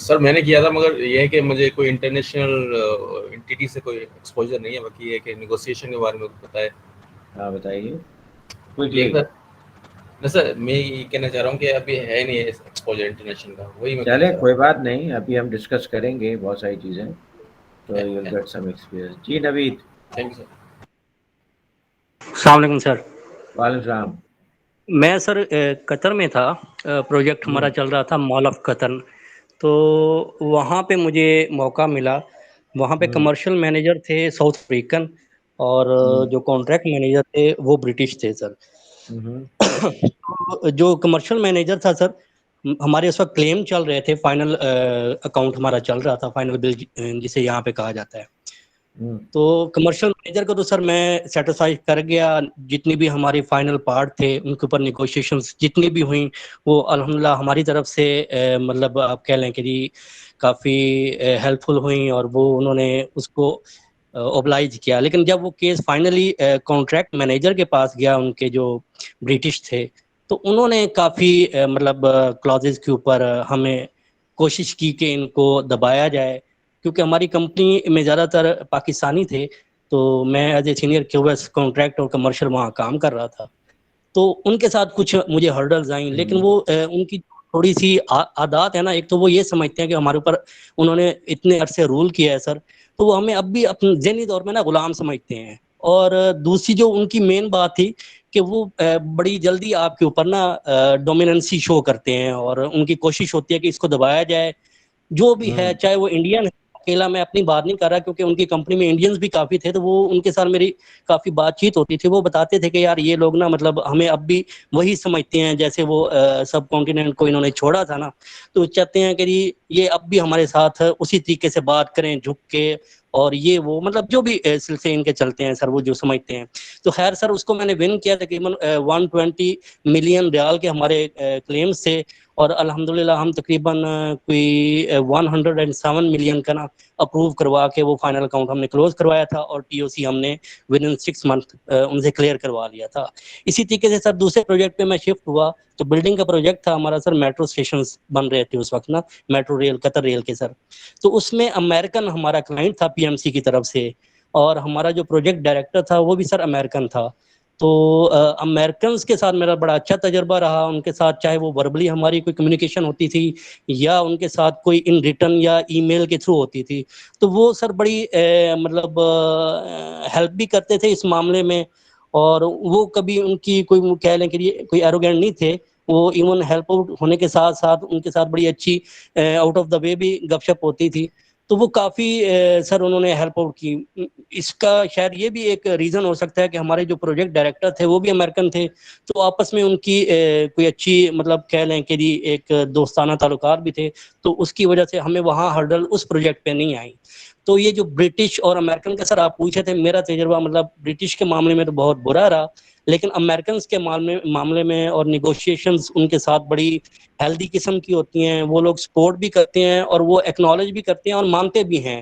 سر میں نے کیا تھا، مگر یہ ہے کہ مجھے کوئی انٹرنیشنل انٹیٹی سے کوئی ایکسپوجر نہیں ہے. باقی یہ کہ نیگوسیشن کے بارے میں پتہ ہے. ہاں بتائیے. نہیں سر، میں یہ کہنا چاہ رہا ہوں کہ ابھی ہے نہیں ایکسپوجر انٹرنیشنل کا، وہی میں کہنا چلے چاہ رہا کوئی بات نہیں، ابھی ہم ڈسکس کریں گے بہت ساری چیزیں، تو you will get some experience. جی نوید. ہوں. Thank you sir. السلام علیکم سر. وعلیکم السلام. میں سر قطر میں تھا، پروجیکٹ ہمارا چل رہا تھا مال آف قطر. تو وہاں پہ مجھے موقع ملا. وہاں پہ کمرشل مینیجر تھے ساؤتھ افریقن، اور جو کانٹریکٹ مینیجر تھے وہ برٹش تھے سر. جو کمرشل مینیجر تھا سر، ہمارے اس وقت کلیم چل رہے تھے، فائنل اکاؤنٹ ہمارا چل رہا تھا، فائنل بل جسے یہاں پہ کہا جاتا ہے. تو کمرشل مینیجر کو تو سر میں سیٹسفائی کر گیا. جتنی بھی ہماری فائنل پارٹ تھے ان کے اوپر نیگوشیشنز جتنی بھی ہوئیں وہ الحمدللہ ہماری طرف سے مطلب آپ کہہ لیں کہ جی کافی ہیلپ فل ہوئیں، اور وہ انہوں نے اس کو اوبلائج کیا. لیکن جب وہ کیس فائنلی کانٹریکٹ مینیجر کے پاس گیا، ان کے جو برٹش تھے، تو انہوں نے کافی مطلب کلازز کے اوپر ہمیں کوشش کی کہ ان کو دبایا جائے، کیونکہ ہماری کمپنی میں زیادہ تر پاکستانی تھے. تو میں as a senior Q S contract اور کمرشل وہاں کام کر رہا تھا. تو ان کے ساتھ کچھ مجھے ہرڈلز آئیں، لیکن وہ ان کی تھوڑی سی عادات ہے نا. ایک تو وہ یہ سمجھتے ہیں کہ ہمارے اوپر انہوں نے اتنے عرصے رول کیا ہے سر، تو وہ ہمیں اب بھی اپنے ذہنی طور میں نا غلام سمجھتے ہیں. اور دوسری جو ان کی مین بات تھی کہ وہ بڑی جلدی آپ کے اوپر نا ڈومیننسی شو کرتے ہیں، اور ان کی کوشش ہوتی ہے کہ اس کو دبایا جائے. جو بھی ہے، چاہے وہ انڈین ہے، اکیلا میں اپنی بات نہیں کر رہا، کیونکہ ان کی کمپنی میں انڈینز بھی کافی تھے. تو وہ ان کے ساتھ میری کافی بات چیت ہوتی تھی. وہ بتاتے تھے کہ یار یہ لوگ نا مطلب ہمیں اب بھی وہی سمجھتے ہیں جیسے وہ سب کانٹیننٹ کو انہوں نے چھوڑا تھا نا. تو چاہتے ہیں کہ یہ اب بھی ہمارے ساتھ اسی طریقے سے بات کریں، جھک کے، اور یہ وہ مطلب جو بھی سلسلے ان کے چلتے ہیں سر، وہ جو سمجھتے ہیں. تو خیر سر، اس کو میں نے ون کیا. تقریباً 120 ملین ریال کے ہمارے کلیمز تھے، اور الحمدللہ ہم تقریباً کوئی 107 ملین کا نا اپروو کروا کے وہ فائنل اکاؤنٹ ہم نے کلوز کروایا تھا، اور ٹی او سی ہم نے ود ان 6 منتھ ان سے کلیئر کروا لیا تھا. اسی طریقے سے سر دوسرے پروجیکٹ پہ میں شفٹ ہوا. تو بلڈنگ کا پروجیکٹ تھا ہمارا سر، میٹرو اسٹیشنز بن رہے تھے اس وقت نا، میٹرو ریل، قطر ریل کے سر. تو اس میں امریکن ہمارا کلائنٹ تھا پی ایم سی کی طرف سے، اور ہمارا جو پروجیکٹ ڈائریکٹر تھا وہ بھی سر امریکن تھا. تو امریکنز کے ساتھ میرا بڑا اچھا تجربہ رہا. ان کے ساتھ چاہے وہ وربلی ہماری کوئی کمیونیکیشن ہوتی تھی، یا ان کے ساتھ کوئی ان ریٹرن یا ای میل کے تھرو ہوتی تھی، تو وہ سر بڑی مطلب ہیلپ بھی کرتے تھے اس معاملے میں. اور وہ کبھی ان کی کوئی کہہ لیں کہ کوئی ایروگینٹ نہیں تھے. وہ ایون ہیلپ آؤٹ ہونے کے ساتھ ساتھ ان کے ساتھ بڑی اچھی آؤٹ آف دا وے بھی گپ شپ ہوتی تھی. تو وہ کافی سر انہوں نے ہیلپ آؤٹ کی. اس کا شاید یہ بھی ایک ریزن ہو سکتا ہے کہ ہمارے جو پروجیکٹ ڈائریکٹر تھے وہ بھی امریکن تھے. تو آپس میں ان کی کوئی اچھی مطلب کہہ لیں کہ ایک دوستانہ تعلقات بھی تھے. تو اس کی وجہ سے ہمیں وہاں ہرڈل اس پروجیکٹ پہ نہیں آئی. تو یہ جو برٹش اور امریکن کا سر آپ پوچھے تھے، میرا تجربہ مطلب برٹش کے معاملے میں تو بہت برا رہا، لیکن امریکنز کے معاملے میں اور نیگوشیشنز ان کے ساتھ بڑی ہیلدی قسم کی ہوتی ہیں. وہ لوگ سپورٹ بھی کرتے ہیں، اور وہ ایکنالج بھی کرتے ہیں، اور مانتے بھی ہیں.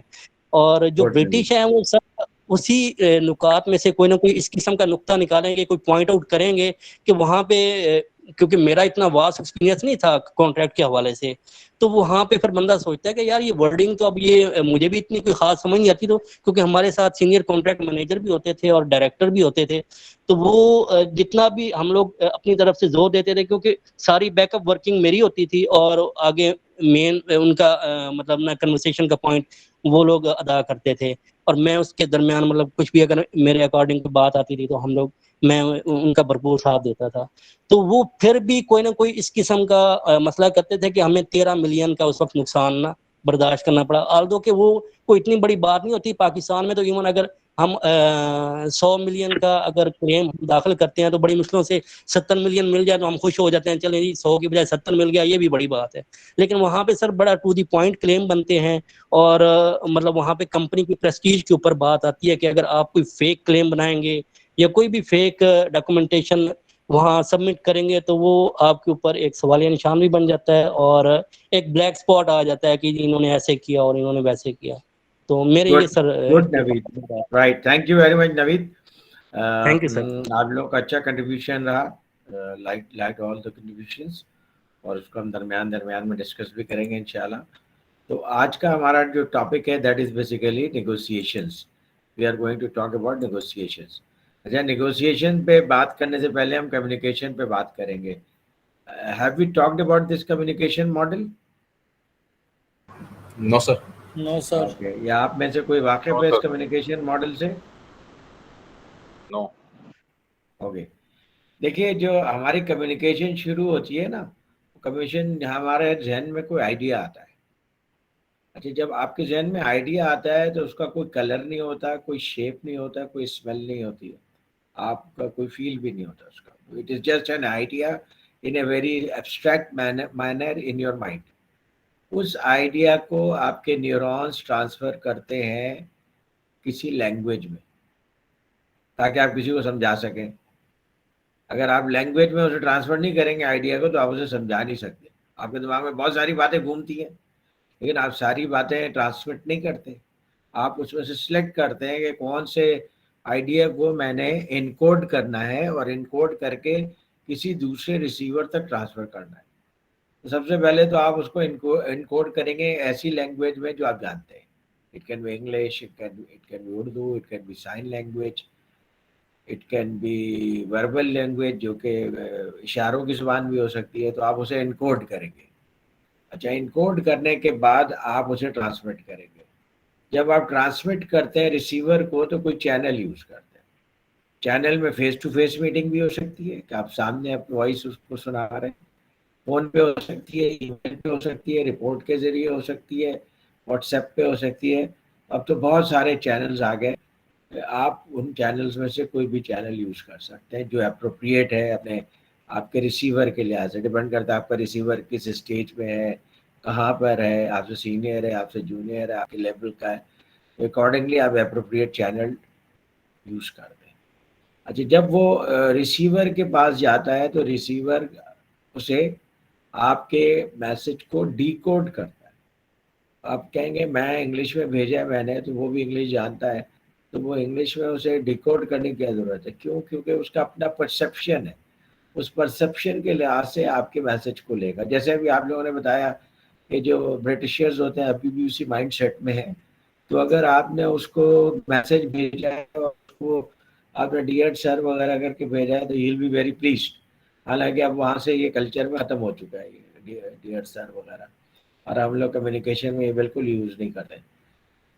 اور جو برٹش ہیں وہ سب اسی نکات میں سے کوئی نہ کوئی اس قسم کا نقطہ نکالیں گے، کوئی پوائنٹ آؤٹ کریں گے کہ وہاں پہ، کیونکہ میرا اتنا واسٹ ایکسپیرینس نہیں تھا کانٹریکٹ کے حوالے سے، تو وہاں پہ پھر بندہ سوچتا ہے کہ یار یہ ورڈنگ تو اب یہ مجھے بھی اتنی کوئی خاص سمجھ نہیں آتی. تو کیونکہ ہمارے ساتھ سینئر کانٹریکٹ مینیجر بھی ہوتے تھے اور ڈائریکٹر بھی ہوتے تھے، تو وہ جتنا بھی ہم لوگ اپنی طرف سے زور دیتے تھے، کیونکہ ساری بیک اپ ورکنگ میری ہوتی تھی، اور آگے مین ان کا مطلب نا کنورسیشن کا پوائنٹ وہ لوگ ادا کرتے تھے، اور میں اس کے درمیان مطلب کچھ بھی اگر میرے اکارڈنگ بات آتی تھی تو میں ان کا بھرپور ساتھ دیتا تھا. تو وہ پھر بھی کوئی نہ کوئی اس قسم کا مسئلہ کرتے تھے کہ ہمیں 13 ملین کا اس وقت نقصان نہ برداشت کرنا پڑا. آلدو کہ وہ کوئی اتنی بڑی بات نہیں ہوتی پاکستان میں. تو ایون اگر ہم 100 ملین کا اگر کلیم داخل کرتے ہیں تو بڑی مشکلوں سے 70 ملین مل جائے تو ہم خوش ہو جاتے ہیں، چلیں جی 100 کی بجائے 70 مل گیا، یہ بھی بڑی بات ہے. لیکن وہاں پہ سر بڑا ٹو دی پوائنٹ کلیم بنتے ہیں، اور مطلب وہاں پہ کمپنی کی پریسٹیج کے اوپر بات آتی ہے کہ اگر آپ کوئی فیک کلیم بنائیں گے یا کوئی بھی فیک ڈاکومنٹیشن وہاں سبمٹ کریں گے تو وہ آپ کے اوپر ایک سوالیہ نشان بھی بن جاتا ہے، اور ایک بلیک اسپاٹ آ جاتا ہے کہ انہوں نے ایسے کیا اور انہوں نے ویسے کیا. تو میرے یہ sir good Naveed, right, thank you very much Naveed. Thank you سر. آپ لوگ کا اچھا کنٹریبیوشن رہا، لائک آل دا کنٹریبیوشنس، اور اس کو ہم درمیان میں ڈسکس بھی کریں گے انشاءاللہ. تو آج کا ہمارا جو ٹاپک ہے that is basically negotiations. We are going to talk about negotiations. اچھا, نیگوسیشن پہ بات کرنے سے پہلے ہم کمیونیکیشن پہ بات کریں گے. Have we talked about this communication model? No sir. No, sir. Okay, یا آپ میں سے کوئی واقف No, ہے اس sir. کمیونیکیشن ماڈل سے؟ نو. اوکے, دیکھیے جو ہماری کمیونیکیشن شروع ہوتی ہے نا, کمیونیکیشن ہمارے ذہن میں کوئی آئیڈیا آتا ہے. اچھا, جب آپ کے ذہن میں آئیڈیا آتا ہے تو اس کا کوئی کلر نہیں ہوتا, کوئی شیپ نہیں ہوتا, کوئی اسمیل نہیں ہوتی ہے, آپ کا کوئی فیل بھی نہیں ہوتا اس کا. It is just an idea in a very abstract manner in your mind. اس آئیڈیا کو آپ کے نیورونس ٹرانسفر کرتے ہیں کسی لینگویج میں تاکہ آپ کسی کو سمجھا سکیں. اگر آپ لینگویج میں اسے ٹرانسفر نہیں کریں گے آئیڈیا کو تو آپ اسے سمجھا نہیں سکتے. آپ کے دماغ میں بہت ساری باتیں گھومتی ہیں لیکن آپ ساری باتیں ٹرانسمٹ نہیں کرتے. آپ اس میں سے سلیکٹ کرتے ہیں کہ کون سے آئیڈیا کو میں نے انکوڈ کرنا ہے اور انکوڈ کر کے کسی دوسرے ریسیور تک ٹرانسفر کرنا ہے. تو سب سے پہلے تو آپ اس کو انکوڈ کریں گے ایسی لینگویج میں جو آپ جانتے ہیں. It can be English, it can be Urdu, it can be sign language, it can be verbal language جو کہ اشاروں کی زبان بھی ہو سکتی ہے. تو آپ اسے انکوڈ کریں گے. اچھا, انکوڈ کرنے کے بعد آپ اسے ٹرانسمٹ کریں گے. جب آپ ٹرانسمٹ کرتے ہیں ریسیور کو تو کوئی چینل یوز کرتے ہیں. چینل میں فیس ٹو فیس میٹنگ بھی ہو سکتی ہے کہ آپ سامنے اپنی وائس اس کو سنا رہے ہیں, فون پہ ہو سکتی ہے, ای میل پہ ہو سکتی ہے, رپورٹ کے ذریعے ہو سکتی ہے, واٹس ایپ پہ ہو سکتی ہے. اب تو بہت سارے چینلز آ گئے, آپ ان چینلز میں سے کوئی بھی چینل یوز کر سکتے ہیں جو اپروپریٹ ہے اپنے آپ کے ریسیور کے لحاظ سے. ڈپینڈ کرتا ہے آپ کا ریسیور کس اسٹیج پہ ہے, کہاں پر ہے, آپ سے سینئر ہے, آپ سے جونیئر ہے, آپ کے لیول کا ہے. اکارڈنگلی آپ اپروپریٹ چینل یوز کر دیں. اچھا, جب وہ ریسیور کے پاس جاتا ہے تو ریسیور اسے آپ کے میسج کو ڈی کوڈ کرتا ہے. آپ کہیں گے میں انگلش میں بھیجا ہے میں نے, تو وہ بھی انگلش جانتا ہے, تو وہ انگلش میں اسے ڈیکوڈ کرنے کی کیا ضرورت ہے؟ کیوں؟ کیونکہ اس کا اپنا پرسیپشن ہے. اس پرسیپشن کے لحاظ سے آپ کے میسج کو لے گا. جیسے ابھی آپ لوگوں نے بتایا کہ جو برٹشرز ہوتے ہیں ابھی بھی اسی مائنڈ سیٹ میں ہیں. تو اگر آپ نے اس کو میسج بھیجا ہے اور اس کو آپ نے ڈیئر سر وغیرہ کر کے بھیجا ہے تو ہی ول بی ویری پلیزڈ. حالانکہ اب وہاں سے یہ کلچر میں ختم ہو چکا ہے یہ ڈیئر سر وغیرہ, اور ہم لوگ کمیونیکیشن میں یہ بالکل یوز نہیں کرتے.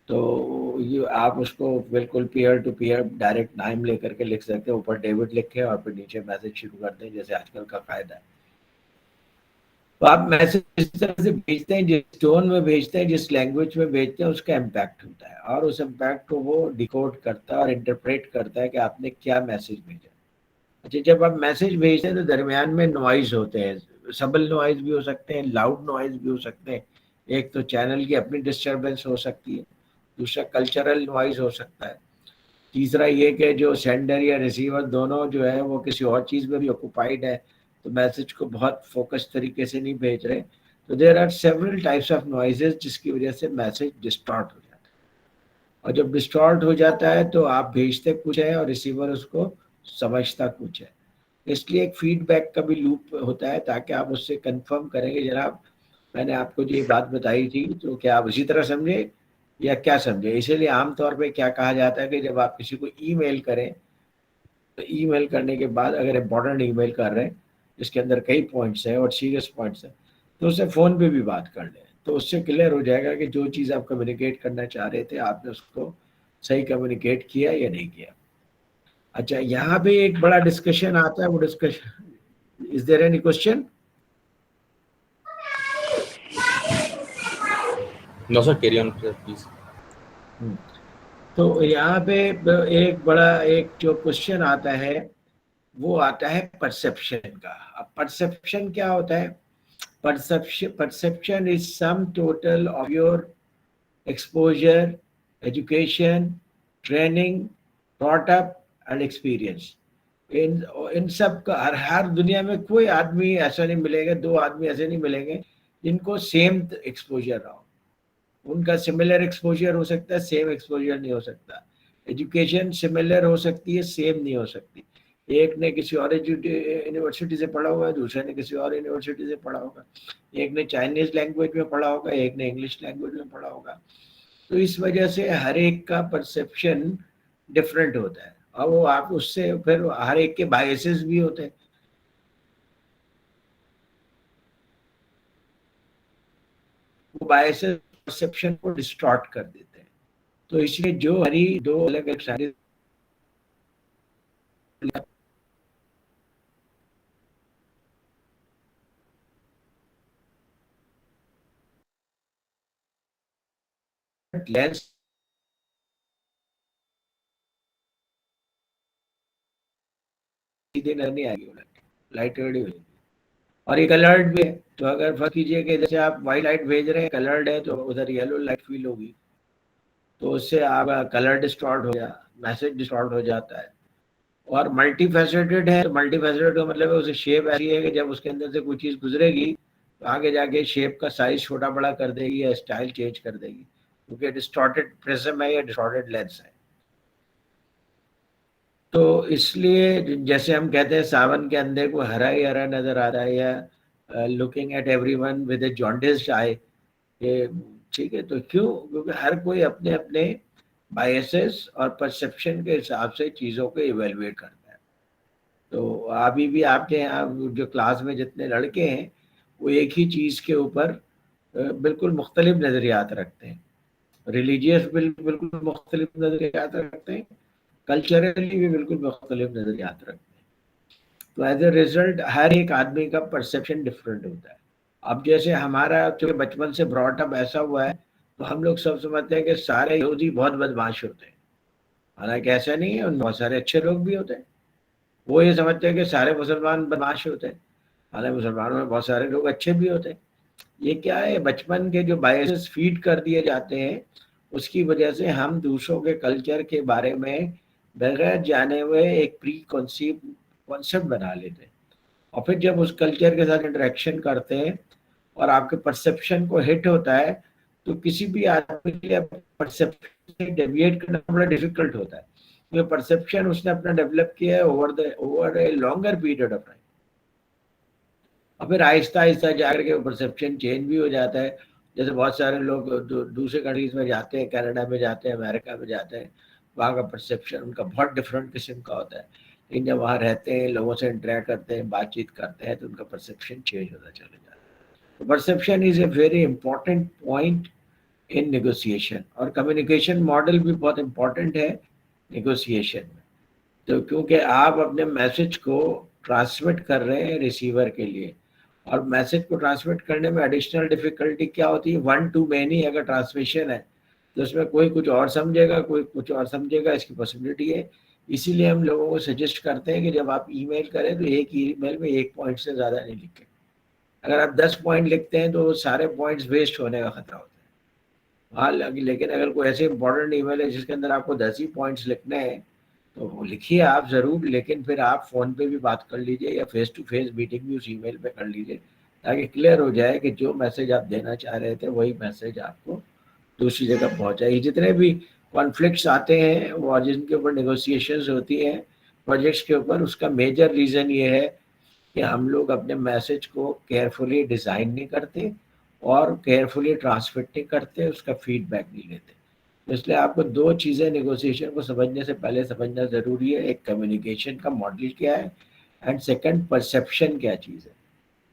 تو یہ آپ اس کو بالکل پیئر ٹو پیئر ڈائریکٹ نام لے کر کے لکھ سکتے ہیں, اوپر ڈیوڈ لکھیں اور پھر نیچے میسج شروع کرتے ہیں جیسے آج کل کا قاعدہ ہے. تو آپ میسج اس طرح سے بھیجتے ہیں, جس ٹون میں بھیجتے ہیں, جس لینگویج میں بھیجتے ہیں, اس کا امپیکٹ ہوتا ہے, اور اس امپیکٹ کو وہ ڈیکوڈ کرتا ہے اور انٹرپریٹ کرتا ہے کہ آپ نے کیا میسج بھیجا. اچھا, جب آپ میسج بھیجتے ہیں تو درمیان میں نوائز ہوتے ہیں, سبل نوائز بھی ہو سکتے ہیں, لاؤڈ نوائز بھی ہو سکتے ہیں. ایک تو چینل کی اپنی ڈسٹربنس ہو سکتی ہے, دوسرا کلچرل نوائز ہو سکتا ہے, تیسرا یہ کہ جو سینڈر یا ریسیور دونوں جو ہے وہ کسی اور چیز میں بھی آکوپائڈ ہے تو میسج کو بہت فوکس طریقے سے نہیں بھیج رہے. تو there are several types of noises جس کی وجہ سے میسج ڈسٹارٹ ہو جاتا ہے. اور جب ڈسٹارٹ ہو جاتا ہے تو آپ بھیجتے کچھ ہے اور ریسیور اس کو سمجھتا کچھ ہے. اس لیے ایک فیڈ بیک کا بھی لوپ ہوتا ہے تاکہ آپ اس سے کنفرم کریں کہ جناب میں نے آپ کو جو یہ بات بتائی تھی تو کیا آپ اسی طرح سمجھے یا کیا سمجھے. اسی لیے عام طور پہ کیا کہا جاتا ہے کہ جب آپ کسی کو ای میل کریں تو ای میل کرنے کے بعد اگر امپورٹنٹ ای میل کر رہے ہیں جس کے اندر کئی پوائنٹس ہیں اور سیریس پوائنٹس ہیں تو اس سے فون پہ بھی بات کر لیں, تو اس سے کلیئر ہو جائے گا کہ جو چیز آپ کمیونیکیٹ کرنا چاہ رہے تھے آپ نے اس کو صحیح کمیونیکیٹ کیا یا نہیں کیا. اچھا, یہاں پہ ایک بڑا ڈسکشن آتا ہے, وہ discussion is there any question? No sir, carry on please. تو یہاں پہ ایک بڑا ایک جو کوشچن آتا ہے وہ آتا ہے پرسیپشن کا. اب پرسیپشن کیا ہوتا ہے؟ Perception is sum total of your exposure, education, training, brought up and experience. ان سب کا ہر دنیا میں کوئی آدمی ایسا نہیں ملے گا, دو آدمی ایسے نہیں ملیں گے جن کو سیم ایکسپوجر رہا ہو. ان کا سملر ایکسپوجر ہو سکتا ہے, سیم ایکسپوجر نہیں ہو سکتا. ایجوکیشن سملر ہو سکتی ہے, سیم نہیں ہو سکتی. ایک نے کسی اور یونیورسٹی سے پڑھا ہوگا, دوسرے نے کسی اور یونیورسٹی سے پڑھا ہوگا, ایک نے چائنیز لینگویج میں پڑھا ہوگا, ایک نے انگلش لینگویج میں پڑھا ہوگا. تو اس وجہ سے ہر ایک کا پرسیپشن ڈفرینٹ ہوتا ہے, اور وہ آپ اس سے پھر ہر ایک کے بائسز بھی ہوتے ہیں. وہ بائسز پرسیپشن کو ڈسٹارٹ کر دیتے ہیں. تو اس لیے جو ہری دو الگ الگ سائنس لینس سیدھے نہیں آئے گی, لائٹ ریڈی ہو جائے گی. اور یہ کلرڈ بھی ہے, تو اگر فرض کیجئے کہ جیسے آپ وائٹ لائٹ بھیج رہے ہیں, کلرڈ ہے, تو ادھر یلو لائٹ فیل ہوگی, تو اس سے آپ کلر ڈسٹارٹ ہو گیا, میسج ڈسٹارٹ ہو جاتا ہے. اور ملٹی فیسیٹڈ ہے, تو ملٹی فیسیٹڈ کا مطلب ہے اسے شیپ ایسی ہے کہ جب اس کے اندر سے کوئی چیز گزرے گی تو آگے جا کے شیپ کا سائز چھوٹا بڑا کر دے گی یا اسٹائل چینج کر دے گی, کیونکہ ڈسٹارٹڈ پرزم ہے یا ڈسٹارٹڈ لینس ہے. تو اس لیے جیسے ہم کہتے ہیں ساون کے اندر کو ہرا ہی ہرا نظر آ رہا ہے, یا looking at everyone with a jaundiced eye, یہ ٹھیک ہے. تو کیوں؟ کیونکہ ہر کوئی اپنے اپنے بائسز اور پرسیپشن کے حساب سے چیزوں کو ایویلویٹ کرتا ہے. تو ابھی بھی آپ کے یہاں جو کلاس میں جتنے لڑکے ہیں وہ ایک ہی چیز کے اوپر بالکل مختلف نظریات رکھتے ہیں, ریلیجیس بالکل مختلف نظریات رکھتے ہیں, کلچرلی بھی بالکل مختلف نظریات رکھتے ہیں. تو ایز اے ریزلٹ ہر ایک آدمی کا پرسیپشن ڈفرینٹ ہوتا ہے. اب جیسے ہمارا چونکہ بچپن سے براٹ اپ ایسا ہوا ہے, تو ہم لوگ سب سمجھتے ہیں کہ سارے یہودی بہت بدمعاش ہوتے ہیں, حالانکہ ایسا نہیں ہے, ان بہت سارے اچھے لوگ بھی ہوتے ہیں. وہ یہ سمجھتے ہیں کہ سارے مسلمان بدمعاش ہوتے ہیں, حالانکہ مسلمانوں میں بہت سارے لوگ اچھے بھی ہوتے ہیں. یہ کیا ہے؟ بچپن کے جو بائسز فیڈ کر دیے جاتے ہیں, اس کی وجہ سے ہم دوسروں کے کلچر کے بارے میں بغیر جانے ہوئے ایک پری کانسیپٹ بنا لیتے ہیں. اور پھر جب اس کلچر کے ساتھ انٹریکشن کرتے ہیں اور آپ کے پرسیپشن کو ہٹ ہوتا ہے, تو کسی بھی آدمی کے لیے پرسیپشن سے ڈیویٹ کرنا بڑا ڈیفیکلٹ ہوتا ہے, کیونکہ پرسیپشن اس نے اپنا ڈیولپ کیا ہے over a longer period of time. اور پھر آہستہ آہستہ جا کر کے پرسیپشن چینج بھی ہو جاتا ہے. جیسے بہت سارے لوگ دوسرے کنٹریز میں جاتے ہیں, کینیڈا میں جاتے ہیں, امریکہ میں جاتے ہیں, وہاں کا پرسیپشن ان کا بہت ڈفرینٹ قسم کا ہوتا ہے. لیکن جب وہاں رہتے ہیں, لوگوں سے انٹریکٹ کرتے ہیں, بات چیت کرتے ہیں, تو ان کا پرسیپشن چینج ہوتا چلا جاتا ہے. Perception is a very important point in negotiation, اور کمیونیکیشن ماڈل بھی بہت امپورٹنٹ ہے نیگوسیشن میں. تو کیونکہ آپ اپنے میسج کو ٹرانسمٹ کر رہے ہیں ریسیور کے لیے, اور میسج کو ٹرانسمٹ کرنے میں ایڈیشنل ڈیفیکلٹی کیا ہوتی ہے؟ ون ٹو مینی اگر ٹرانسمیشن ہے تو اس میں کوئی کچھ اور سمجھے گا, کوئی کچھ اور سمجھے گا, اس کی پاسبلٹی ہے. اسی لیے ہم لوگوں کو سجیسٹ کرتے ہیں کہ جب آپ ای میل کریں تو ایک ای میل میں ایک پوائنٹ سے زیادہ نہیں لکھیں. اگر آپ 10 پوائنٹ لکھتے ہیں تو سارے پوائنٹس ویسٹ ہونے کا خطرہ ہوتا ہے. ہاں, لیکن اگر کوئی ایسے امپورٹنٹ ای میل ہے جس کے اندر آپ کو 10 ہی پوائنٹس لکھنے ہیں تو وہ لکھیے آپ ضرور, لیکن پھر آپ فون پہ بھی بات کر لیجئے یا فیس ٹو فیس میٹنگ بھی اس ای میل پہ کر لیجئے, تاکہ کلیئر ہو جائے کہ جو میسج آپ دینا چاہ رہے تھے وہی میسج آپ کو دوسری جگہ پہنچائے. جتنے بھی کانفلکٹس آتے ہیں وہ جن کے اوپر نیگوسیشنز ہوتی ہیں پروجیکٹس کے اوپر, اس کا میجر ریزن یہ ہے کہ ہم لوگ اپنے میسج کو کیئرفلی ڈیزائن نہیں کرتے اور کیئرفلی ٹرانسمٹ نہیں کرتے, اس کا فیڈ بیک نہیں لیتے. اس لیے آپ کو دو چیزیں نیگوسیشن کو سمجھنے سے پہلے سمجھنا ضروری ہے, ایک کمیونیکیشن کا ماڈل کیا ہے, اینڈ سیکنڈ پرسیپشن کیا چیز ہے.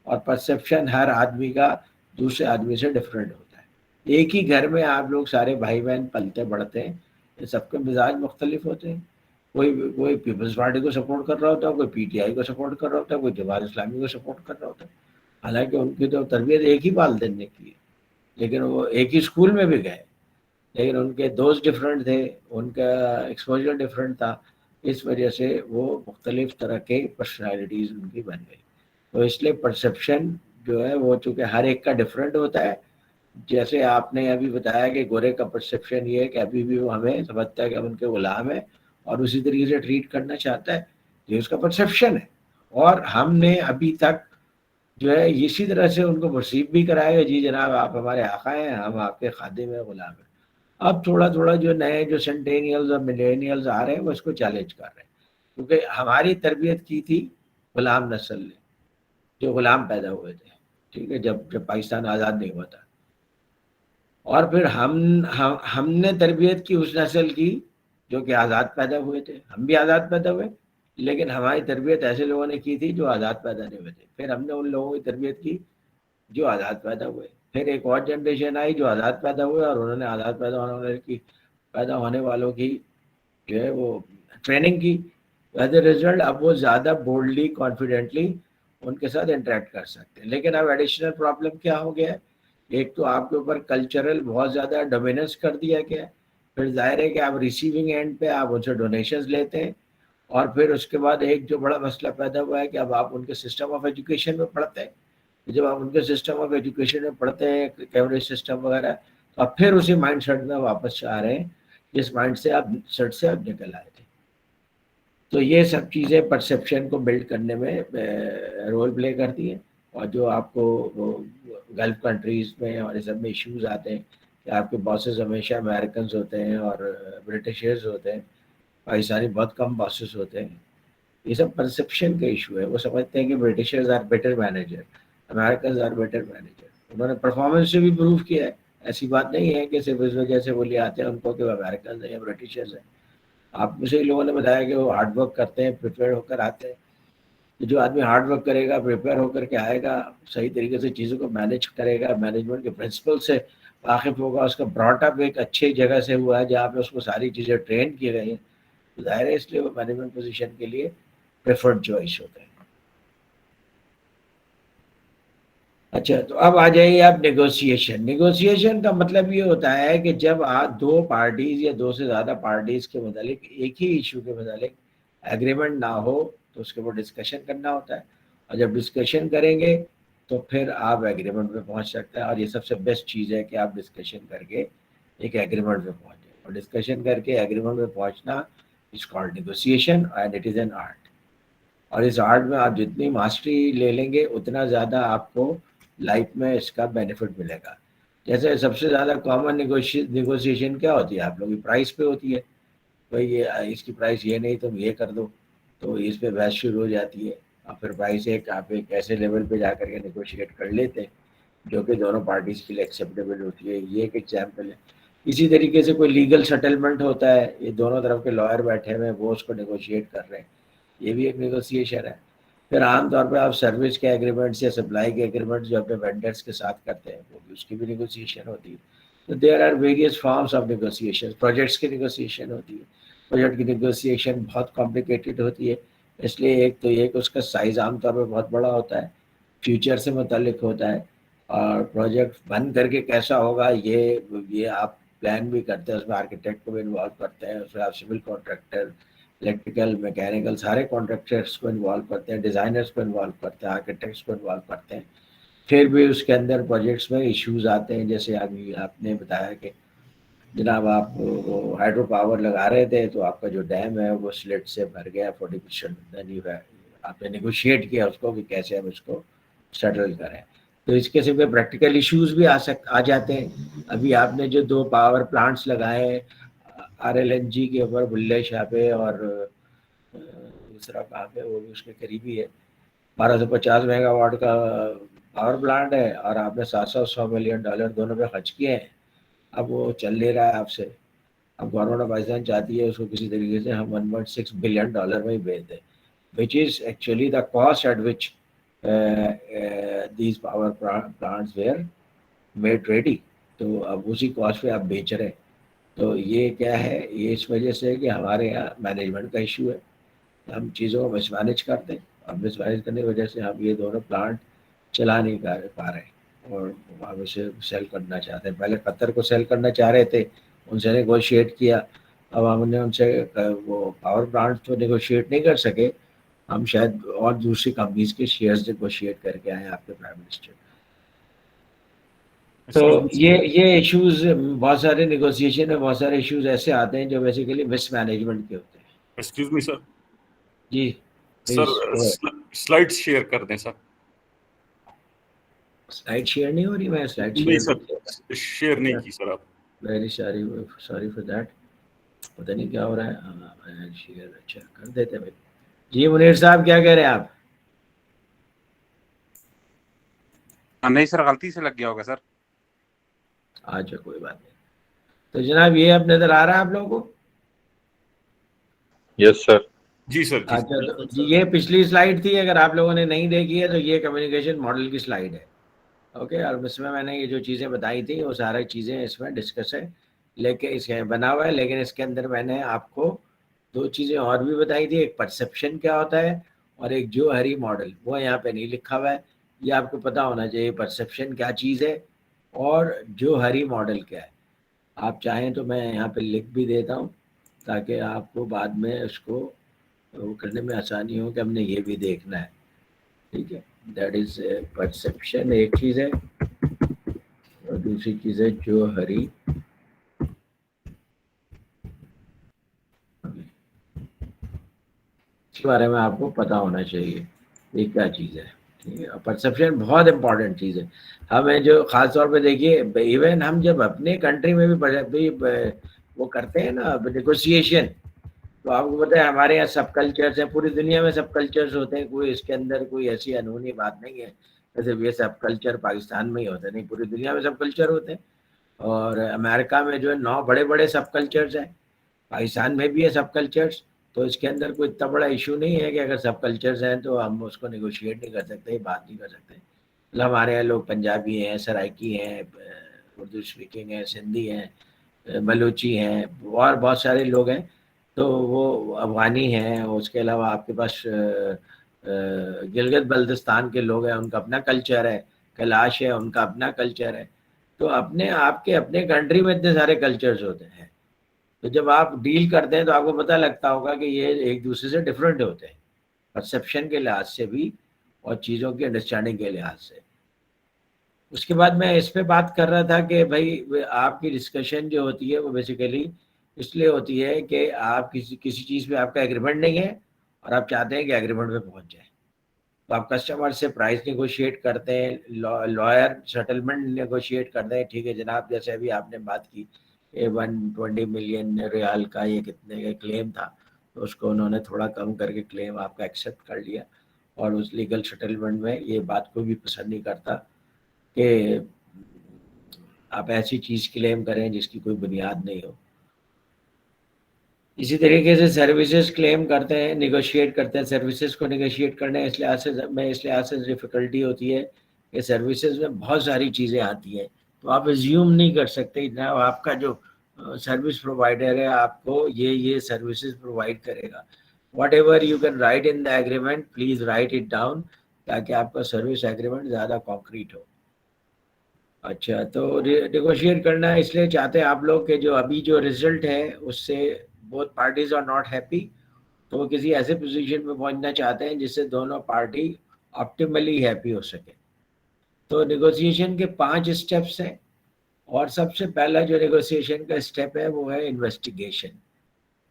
اور پرسیپشن ہر آدمی کا دوسرے آدمی سے ڈفرینٹ ہوتا ہے. ایک ہی گھر میں آپ لوگ سارے بھائی بہن پلتے بڑھتے ہیں, سب کے مزاج مختلف ہوتے ہیں. کوئی پیپلز پارٹی کو سپورٹ کر رہا ہوتا ہے, کوئی پی ٹی آئی کو سپورٹ کر رہا ہوتا ہے, کوئی جماعت اسلامی کو سپورٹ کر رہا ہوتا ہے. حالانکہ ان کی تو تربیت ایک ہی والدین نے کی ہے, لیکن وہ ایک ہی اسکول میں بھی گئے, لیکن ان کے دوست ڈفرینٹ تھے, ان کا ایکسپوجر ڈفرینٹ تھا. اس وجہ سے وہ مختلف طرح کے پرسنالٹیز ان کی بن گئی. تو اس لیے پرسیپشن جو ہے وہ چونکہ ہر ایک کا ڈفرینٹ ہوتا ہے. جیسے آپ نے ابھی بتایا کہ گورے کا پرسیپشن یہ ہے کہ ابھی بھی وہ ہمیں سمجھتا ہے کہ ہم ان کے غلام ہیں اور اسی طریقے سے ٹریٹ کرنا چاہتا ہے, یہ اس کا پرسیپشن ہے. اور ہم نے ابھی تک جو ہے اسی طرح سے ان کو پرسیو بھی کرایا ہے, جی جناب آپ ہمارے آقا ہیں, ہم آپ کے خادم ہیں, غلام ہیں. اب تھوڑا تھوڑا جو نئے جو سینٹینیلز اور ملینیلز آ رہے ہیں وہ اس کو چیلنج کر رہے ہیں, کیونکہ ہماری تربیت کی تھی غلام نسل نے، جو غلام پیدا ہوئے تھے، ٹھیک ہے، جب پاکستان آزاد نہیں ہوا تھا. اور پھر ہم نے تربیت کی اس نسل کی جو کہ آزاد پیدا ہوئے تھے. ہم بھی آزاد پیدا ہوئے، لیکن ہماری تربیت ایسے لوگوں نے کی تھی جو آزاد پیدا نہیں ہوئے تھے. پھر ہم نے ان لوگوں کی تربیت کی جو آزاد پیدا ہوئے. پھر ایک اور جنریشن آئی جو آزاد پیدا ہوئے، اور انہوں نے آزاد پیدا ہونے والوں کی جو ہے وہ ٹریننگ کی. ایز اے ریزلٹ اب وہ زیادہ بولڈلی کانفیڈنٹلی ان کے ساتھ انٹریکٹ کر سکتے ہیں. لیکن اب ایڈیشنل پرابلم کیا ہو گیا ہے؟ ایک تو آپ کے اوپر کلچرل بہت زیادہ ڈومیننس کر دیا گیا ہے. پھر ظاہر ہے کہ آپ ریسیونگ اینڈ پہ آپ ان سے ڈونیشنز لیتے ہیں. اور پھر اس کے بعد ایک جو بڑا مسئلہ پیدا ہوا ہے کہ اب آپ ان کے سسٹم آف ایجوکیشن میں پڑھتے ہیں. جب آپ ان کے سسٹم آف ایجوکیشن میں پڑھتے ہیں کیمبرج سسٹم وغیرہ، تو آپ پھر اسی مائنڈ سیٹ میں واپس آ رہے ہیں جس مائنڈ سے آپ نکل آئے تھے. تو یہ سب چیزیں پرسیپشن کو بلڈ کرنے میں رول پلے کرتی ہیں. اور جو آپ کو گلف کنٹریز میں اور اس سب میں ایشوز آتے ہیں کہ آپ کے باسز ہمیشہ امریکنز ہوتے ہیں اور برٹشرز ہوتے ہیں، پاکستانی بہت کم باسز ہوتے ہیں. یہ سب پرسیپشن کا ایشو ہے. وہ سمجھتے ہیں کہ Britishers are better manager, Americans are better manager. انہوں نے پرفارمنس سے بھی پروو کیا ہے. ایسی بات نہیں ہے کہ صرف اس وجہ سے وہ لے آتے ہیں ان کو کہ وہ امریکنز ہیں یا برٹشرز ہیں. آپ میں سے لوگوں نے بتایا کہ وہ ہارڈ ورک کرتے ہیں، پریپیئر ہو کر آتے ہیں. جو آدمی ہارڈ ورک کرے گا، پریپیئر ہو کر کے آئے گا، صحیح طریقے سے چیزوں کو مینیج کرے گا، مینجمنٹ کے پرنسپل سے واقف ہوگا، اس کا براٹ اپ ایک اچھی جگہ سے ہوا ہے جہاں پہ اس کو ساری چیزیں ٹرین کی گئی ہیں، ظاہر ہے اس لیے وہ مینجمنٹ پوزیشن کے لیے پریفرڈ چوائس ہوتا ہے. اچھا، تو اب آ جائیے آپ نیگوسیشن. نیگوسیشن کا مطلب یہ ہوتا ہے کہ جب آپ دو پارٹیز یا دو سے زیادہ پارٹیز کے متعلق ایک ہی ایشو کے متعلق ایگریمنٹ نہ ہو تو اس کے اوپر ڈسکشن کرنا ہوتا ہے. اور جب ڈسکشن کریں گے تو پھر آپ ایگریمنٹ پہ پہنچ سکتے ہیں. اور یہ سب سے بیسٹ چیز ہے کہ آپ ڈسکشن کر کے ایک ایگریمنٹ پہ پہنچ جائیں. اور ڈسکشن کر کے ایگریمنٹ پہ پہنچنا is called negotiation and it is an art. اور اس آرٹ میں آپ جتنی ماسٹری لے لیں گے اتنا زیادہ آپ کو لائف میں اس کا بینیفٹ ملے گا. جیسے سب سے زیادہ کامن نیگوسیشن کیا ہوتی ہے آپ لوگوں کی؟ پرائس پہ ہوتی ہے. بھائی یہ اس کی پرائس یہ نہیں تم یہ کر دو، تو اس پہ بحث شروع ہو جاتی ہے. اور پھر پرائس آپ ایک ایسے لیول پہ جا کر کے نیگوشیٹ کر لیتے ہیں جو کہ دونوں پارٹیز کے لیے ایکسیپٹیبل ہوتی ہے. یہ ایک ایگزامپل ہے. اسی طریقے سے کوئی لیگل سیٹلمنٹ ہوتا ہے، یہ دونوں طرف کے لائر بیٹھے ہوئے ہیں، وہ اس کو نیگوشیٹ کر رہے ہیں، یہ بھی ایک نیگوسیشن ہے. پھر عام طور پہ آپ سروس کے ایگریمنٹس یا سپلائی کے ایگریمنٹس جو اپنے وینڈرس کے ساتھ کرتے ہیں وہ بھی اس کی بھی نیگوسیشن ہوتی ہے. تو there are various forms of negotiation. Projects کی نیگوسیشن ہوتی ہے. پروجیکٹ کی نیگوسیشن بہت کمپلیکیٹڈ ہوتی ہے، اس لیے ایک تو یہ کہ اس کا سائز عام طور پہ بہت بڑا ہوتا ہے، فیوچر سے متعلق ہوتا ہے. اور پروجیکٹ بن کر کے کیسا ہوگا یہ آپ پلان بھی کرتے ہیں، اس میں آرکیٹیکٹ کو بھی انوالو کرتے ہیں، اس میں آپ سول کانٹریکٹر، الیکٹریکل، میکینیکل، سارے کانٹریکٹرس کو انوالو کرتے ہیں، ڈیزائنرس کو انوالو کرتے ہیں، آرکیٹیکٹس کو انوالو کرتے ہیں. پھر بھی اس کے اندر پروجیکٹس میں ایشوز آتے ہیں. جیسے ابھی آپ نے بتایا کہ جناب آپ ہائیڈرو پاور لگا رہے تھے تو آپ کا جو ڈیم ہے وہ سلٹ سے بھر گیا 40%. آپ نے نیگوشیٹ کیا اس کو کہ کیسے ہم اس کو سیٹل کریں. تو اس کے صرف پریکٹیکل ایشوز بھی آ جاتے ہیں. ابھی آپ نے جو 2 پاور پلانٹس لگائے RLNG کے اوپر بلے شاہ پہ اور دوسرا کہاں پہ وہ بھی اس کے قریبی ہے، 1250 میگا واٹ کا پاور پلانٹ ہے، اور آپ نے $700 ملین دونوں پہ خرچ کیے ہیں. اب وہ چل نہیں رہا ہے آپ سے. اب گورنمنٹ آف پاکستان چاہتی ہے اس کو کسی طریقے سے ہم $1.6 بلین میں ہی بھیج دیں، which is actually the cost at which these power plants were made ready. تو اب اسی کاسٹ پہ آپ بیچ رہے ہیں. تو یہ کیا ہے؟ یہ اس وجہ سے کہ ہمارے یہاں مینجمنٹ کا ایشو ہے. ہم چیزوں کو مس مینیج کرتے ہیں، اور مس مینیج کرنے کی وجہ سے ہم یہ دونوں پلانٹ چلا نہیں پا رہے ہیں اور ہم اسے سیل کرنا چاہتے ہیں. پہلے قطر کو سیل کرنا چاہ رہے تھے، ان سے نیگوشیٹ کیا. اب ہم نے ان سے وہ پاور پلانٹ تو نیگوشیٹ نہیں کر سکے، ہم شاید اور دوسری کمپنیز کے شیئرز نیگوشیٹ کر کے آئے آپ کے پرائم منسٹر. تو یہ ایشوز بہت سارے نیگوسیشن میں بہت سارے ایشوز ایسے آتے ہیں جو بیسیکلی مس مینجمنٹ کے ہوتے ہیں. ایکسکیوز می سر. جی سر سلائڈ شیئر کر دیں سر. سلائڈ شیئر نہیں ہو رہی؟ میں سلائڈ نہیں سر شیئر نہیں کی سر آپ. Very sorry for that. پتہ نہیں کیا ہو رہا ہے. شیئر اچھا کر دیتے بھائی. جی منیر صاحب کیا کہہ رہے ہیں آپ؟ نہیں سر غلطی سے لگ گیا ہوگا سر. اچھا کوئی بات نہیں. تو جناب یہ اب نظر آ رہا ہے آپ لوگوں کو؟ یس سر. جی سر. اچھا تو جی یہ پچھلی سلائیڈ تھی, اگر آپ لوگوں نے نہیں دیکھی ہے تو یہ کمیونیکیشن ماڈل کی سلائیڈ ہے. اوکے, اور اس میں نے یہ جو چیزیں بتائی تھی وہ سارا چیزیں اس میں ڈسکس ہے, لیکن اس بنا ہوا ہے, لیکن اس کے اندر میں نے آپ کو 2 چیزیں اور بھی بتائی تھی. ایک پرسیپشن کیا ہوتا ہے اور ایک جوہری ماڈل, وہ یہاں پہ نہیں لکھا ہوا ہے. یہ آپ کو پتا ہونا چاہیے پرسیپشن کیا چیز ہے اور جوہری ماڈل کیا ہے. آپ چاہیں تو میں یہاں پہ لکھ بھی دیتا ہوں تاکہ آپ کو بعد میں اس کو وہ کرنے میں آسانی ہو کہ ہم نے یہ بھی دیکھنا ہے. ٹھیک ہے, دیٹ از پرسیپشن ایک چیز ہے, اور دوسری چیز ہے جوہری. اس کے بارے میں آپ کو پتا ہونا چاہیے یہ کیا چیز ہے. ٹھیک ہے, پرسیپشن بہت امپورٹنٹ چیز ہے. ہمیں جو خاص طور پہ دیکھیے, ایون ہم جب اپنے کنٹری میں بھی وہ کرتے ہیں نا نیگوسیشن, تو آپ کو پتہ ہے ہمارے یہاں سب کلچرز ہیں, پوری دنیا میں سب کلچرز ہوتے ہیں, کوئی اس کے اندر کوئی ایسی انہونی بات نہیں ہے جیسے یہ سب کلچر پاکستان میں ہی ہوتے نہیں, پوری دنیا میں سب کلچر ہوتے ہیں. اور امریکہ میں جو ہے 9 بڑے بڑے سب کلچرز ہیں, پاکستان میں بھی ہے سب کلچرز. تو اس کے اندر کوئی اتنا بڑا ایشو نہیں ہے کہ اگر سب کلچرز ہیں تو ہم اس کو نیگوشیٹ نہیں کر سکتے, بات نہیں کر سکتے. مطلب ہمارے یہاں لوگ پنجابی ہیں, سرائکی ہیں, اردو اسپیکنگ ہیں, سندھی ہیں, بلوچی ہیں, اور بہت سارے لوگ ہیں. تو وہ افغانی ہیں, اس کے علاوہ آپ کے پاس گلگت بلتستان کے لوگ ہیں, ان کا اپنا کلچر ہے. کیلاش ہے, ان کا اپنا کلچر ہے. تو اپنے آپ کے اپنے کنٹری میں اتنے سارے کلچرز ہوتے ہیں. تو جب آپ ڈیل کرتے ہیں تو آپ کو پتہ لگتا ہوگا کہ یہ ایک دوسرے سے ڈفرینٹ ہوتے ہیں, پرسیپشن کے لحاظ سے بھی اور چیزوں کی انڈرسٹینڈنگ کے لحاظ سے. اس کے بعد میں اس پہ بات کر رہا تھا کہ بھائی آپ کی ڈسکشن جو ہوتی ہے وہ بیسیکلی اس لیے ہوتی ہے کہ آپ کسی چیز پہ آپ کا ایگریمنٹ نہیں ہے اور آپ چاہتے ہیں کہ ایگریمنٹ پہ پہنچ جائیں. تو آپ کسٹمر سے پرائز نیگوشیٹ کرتے ہیں, لائر سیٹلمنٹ نیگوشیٹ کرتے ہیں. ٹھیک ہے جناب, جیسے ابھی آپ نے بات کی 120 ملین ریال کا یہ کتنے کا کلیم تھا, تو اس کو انہوں نے تھوڑا کم کر کے کلیم آپ کا ایکسیپٹ کر لیا. اور اس لیگل سیٹلمنٹ میں یہ بات کو بھی پسند نہیں کرتا کہ آپ ایسی چیز کلیم کریں جس کی کوئی بنیاد نہیں ہو. اسی طریقے سے سروسز کلیم کرتے ہیں, نیگوشیٹ کرتے ہیں. سروسز کو نیگوشیٹ کرنے اس لحاظ سے ڈفیکلٹی ہوتی ہے کہ سروسز میں بہت ساری چیزیں آتی ہیں, تو آپ ایزیوم نہیں کر سکتے جناب آپ کا جو سروس پرووائڈر ہے آپ کو یہ سروسز پرووائڈ کرے گا. Whatever you can write in the agreement, please write it down تاکہ آپ کا سروس ایگریمنٹ زیادہ کانکریٹ ہو. اچھا, تو نیگوشیٹ کرنا اس لیے چاہتے ہیں آپ لوگ کہ جو ابھی جو رزلٹ ہے اس سے both parties are not happy, تو وہ کسی ایسے پوزیشن پہ پہنچنا چاہتے ہیں جس سے دونوں پارٹی آپٹیملی ہیپی ہو سکے. تو نیگوسیشن کے 5 اسٹیپس ہیں, اور سب سے پہلا جو نیگوسیشن کا اسٹیپ ہے وہ ہے انویسٹیگیشن,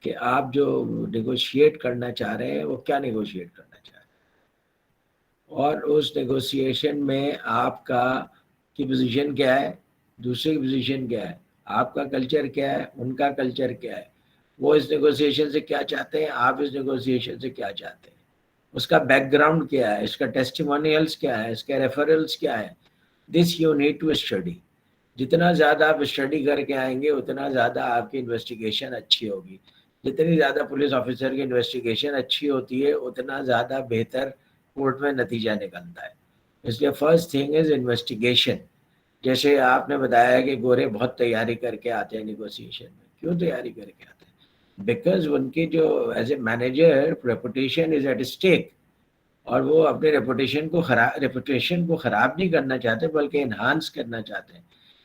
کہ آپ جو نیگوشیٹ کرنا چاہ رہے ہیں وہ کیا نیگوشیٹ کرنا چاہ رہے ہیں, اور اس نیگوسیشن میں آپ کی پوزیشن کیا ہے, دوسرے کی پوزیشن کیا ہے, آپ کا کلچر کیا ہے, ان کا کلچر کیا ہے, وہ اس نیگوسیشن سے کیا چاہتے ہیں, آپ اس نیگوسیشن سے کیا چاہتے ہیں, اس کا بیک گراؤنڈ کیا ہے, اس کا ٹیسٹیمونیلز کیا ہے, اس کے ریفرلز کیا ہے. This you need to study. جتنا زیادہ آپ اسٹڈی کر کے آئیں گے اتنا زیادہ آپ کی انویسٹیگیشن اچھی ہوگی. جتنی زیادہ پولیس آفیسر کی انویسٹیگیشن اچھی ہوتی ہے اتنا زیادہ بہتر کورٹ میں نتیجہ نکلتا ہے. اس لیے فرسٹ تھنگ از انویسٹیگیشن. جیسے آپ نے بتایا کہ گورے بہت تیاری کر کے آتے ہیں نیگوسیشن میں. کیوں تیاری کر کے آتے ہیں؟ بیکاز ان کی جو as a manager reputation is at stake, اور وہ اپنے ریپوٹیشن کو خراب نہیں کرنا چاہتے بلکہ انہانس کرنا چاہتے ہیں.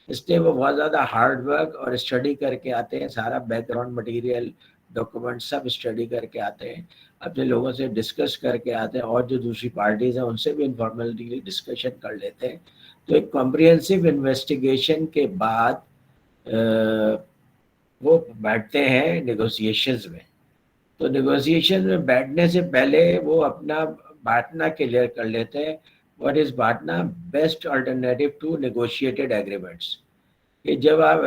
اس لیے وہ بہت زیادہ ہارڈ ورک اور اسٹڈی کر کے آتے ہیں, سارا بیک گراؤنڈ مٹیریل ڈاکومنٹ سب اسٹڈی کر کے آتے ہیں, اپنے لوگوں سے ڈسکس کر کے آتے ہیں, اور جو دوسری پارٹیز ہیں ان سے بھی انفارملی ڈسکشن کر لیتے ہیں. تو ایک کمپریہنسو انویسٹیگیشن کے بعد وہ بیٹھتے ہیں نیگوسیشنز میں. تو نیگوسیشن میں بیٹھنے سے پہلے وہ اپنا بانٹنا کلیئر کر لیتے ہیں. What is BATNA? Best alternative to negotiated agreements. کہ جب آپ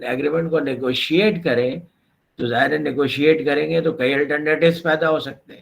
ایگریمنٹ کو نیگوشیٹ کریں تو ظاہر ہے نیگوشیٹ کریں گے تو کئی الٹرنیٹیوز پیدا ہو سکتے ہیں.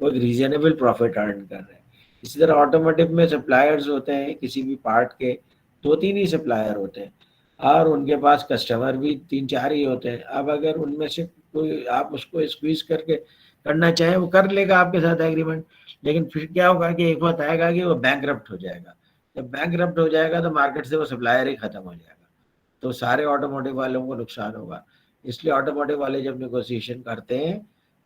وہ ایک ریزنیبل پروفٹ ارن کر رہے ہیں. اسی طرح آٹوموٹیو میں سپلائرز ہوتے ہیں کسی بھی پارٹ کے 2-3 ہی سپلائر ہوتے ہیں اور ان کے پاس کسٹمر بھی 3-4 ہی ہوتے ہیں. اب اگر ان میں سے کوئی آپ اس کو اسکویز کر کے کرنا چاہیں وہ کر لے گا آپ کے ساتھ ایگریمنٹ, لیکن پھر کیا ہوگا کہ ایک وقت آئے گا کہ وہ بینک کرپٹ ہو جائے گا. جب بینک کرپٹ ہو جائے گا تو مارکیٹ سے وہ سپلائر ہی ختم ہو جائے گا, تو سارے آٹوموٹیو والوں کو نقصان ہوگا. اس لیے آٹوموٹیو والے جب نیگوسیشن کرتے ہیں,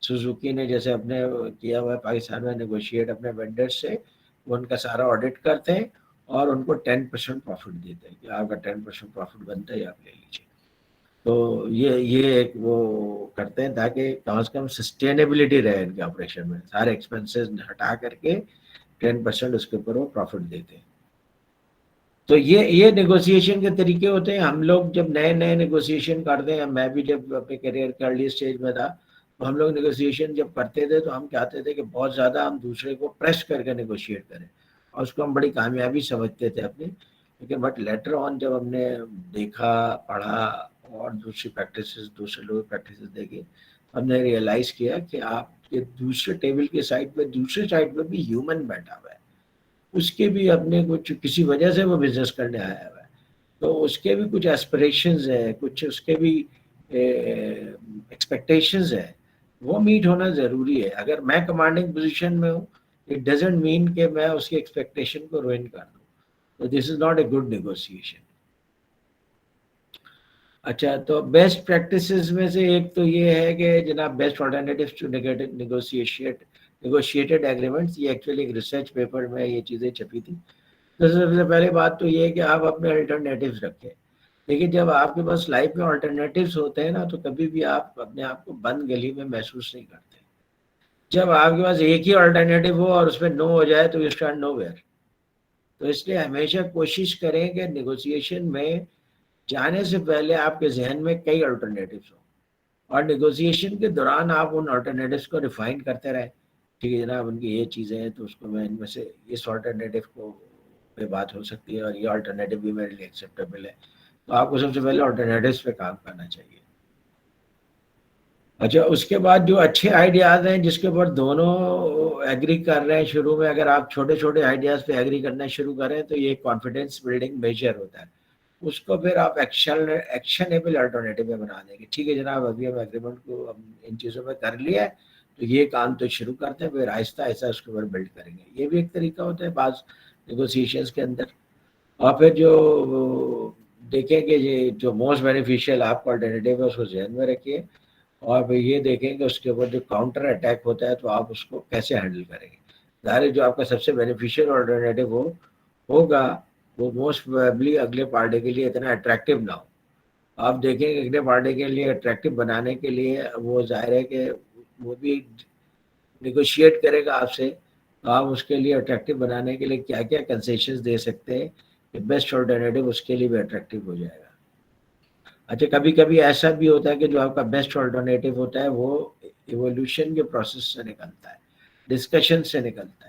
سوزوکی نے جیسے اپنے کیا ہوا ہے پاکستان میں نیگوشیٹ اپنے وینڈر سے, وہ ان کا سارا آڈٹ کرتے ہیں اور ان کو 10% پروفٹ دیتے ہیں کہ آپ کا 10% پروفٹ بنتا ہے آپ لے لیجیے. تو یہ ایک وہ کرتے ہیں تاکہ کم از کم سسٹینیبلٹی رہے ان کے آپریشن میں, سارے ایکسپینسز ہٹا کر کے 10% اس کے اوپر وہ پروفٹ دیتے ہیں. تو یہ نیگوسیشن کے طریقے ہوتے ہیں. ہم لوگ جب نئے نیگوسیشن کرتے ہیں, میں بھی جب اپنے کیریئر کے ارلی اسٹیج میں تھا تو ہم لوگ نیگوسیشن جب کرتے تھے تو ہم چاہتے تھے کہ بہت زیادہ ہم دوسرے کو پریس کر کے نیگوشیٹ کریں اور اس کو ہم بڑی کامیابی سمجھتے تھے اپنی. لیکن بٹ لیٹر آن جب ہم نے دیکھا پڑھا اور دوسری پریکٹسز دوسرے لوگ پریکٹسز دیکھی, ہم نے ریئلائز کیا کہ آپ کے دوسرے ٹیبل کے سائڈ پہ دوسرے سائڈ پہ بھی ہیومن بیٹھا ہوا ہے, اس کے بھی اپنے کچھ کسی وجہ سے وہ بزنس کرنے آیا ہوا ہے, تو اس کے بھی کچھ ایسپریشنز ہیں, کچھ اس کے بھی ایکسپیکٹیشنز ہیں, وہ میٹ ہونا ضروری ہے. اگر میں کمانڈنگ پوزیشن میں ہوں اٹ ڈزنٹ مین کہ میں اس کی ایکسپیکٹیشن کو روئن کر دوں, تو this is not a good negotiation. اچھا, تو بیسٹ پریکٹسز میں سے ایک تو یہ ہے کہ جناب best alternatives to negotiated agreements, یہ ایکچولی ایک ریسرچ پیپر میں یہ چیزیں چھپی تھی. تو سب سے پہلے بات تو یہ ہے کہ آپ اپنے الٹرنیٹیوز رکھیں. لیکن جب آپ کے پاس لائف میں آلٹرنیٹیوز ہوتے ہیں نا تو کبھی بھی آپ اپنے آپ کو بند گلی میں محسوس نہیں کرتے. جب آپ کے پاس ایک ہی آلٹرنیٹیو ہو اور اس میں نو ہو جائے تو یو اسٹارٹ نو ویئر. تو اس لیے ہمیشہ کوشش کریں کہ نیگوسیشن میں جانے سے پہلے آپ کے ذہن میں کئی آلٹرنیٹیوز ہوں اور نیگوسیشن کے دوران آپ ان آلٹرنیٹیوز کو ریفائن کرتے رہیں. ٹھیک ہے جناب, ان کی یہ چیزیں ہیں تو اس کو میں ان میں سے اس آلٹرنیٹیو کو پہ بات ہو سکتی ہے اور یہ آلٹرنیٹیو بھی میرے لیے ایکسیپٹیبل ہے. تو آپ کو سب سے پہلے آلٹرنیٹیوز پہ کام کرنا چاہیے. اچھا, اس کے بعد جو اچھے آئیڈیاز ہیں جس کے اوپر دونوں ایگری کر رہے ہیں شروع میں, اگر آپ چھوٹے چھوٹے آئیڈیاز پہ ایگری کرنا شروع کریں تو یہ کانفیڈینس بلڈنگ میجر ہوتا ہے. اس کو پھر آپ ایکشنیبل الٹرنیٹیو میں بنا دیں گے. ٹھیک ہے جناب, ابھی ہم ایگریمنٹ کو ان چیزوں پہ کر لیا ہے تو یہ کام تو شروع کرتے ہیں, پھر آہستہ آہستہ اس کے اوپر بلڈ کریں گے. یہ بھی ایک طریقہ ہوتا ہے بعض نیگوسیشنز کے اندر. اور پھر جو دیکھیں کہ یہ جو موسٹ بینیفیشیل آپ کو الٹرنیٹیو ہے اس کو ذہن میں رکھیے, اور پھر یہ دیکھیں کہ اس کے اوپر جو کاؤنٹر اٹیک ہوتا ہے تو آپ اس کو کیسے ہینڈل کریں گے. ظاہر ہے جو آپ کا سب سے بینیفیشیل آلٹرنیٹیو ہوگا وہ موسٹ پروبیبلی اگلے پارٹی کے لیے اتنا اٹریکٹیو نہ ہو. آپ دیکھیں کہ اگلے پارٹی کے لیے اٹریکٹیو بنانے کے لیے وہ ظاہر ہے کہ وہ بھی نیگوشیٹ کرے گا آپ سے, تو آپ اس کے لیے اٹریکٹیو بنانے کے لیے کیا کیا کنسیشنز دے سکتے ہیں کہ بیسٹ آلٹرنیٹیو اس کے لیے بھی اٹریکٹیو ہو جائے گا. اچھا, کبھی کبھی ایسا بھی ہوتا ہے کہ جو آپ کا بیسٹ آلٹرنیٹیو ہوتا ہے وہ ایوولوشن کے پروسیس سے نکلتا ہے, ڈسکشن سے نکلتا ہے,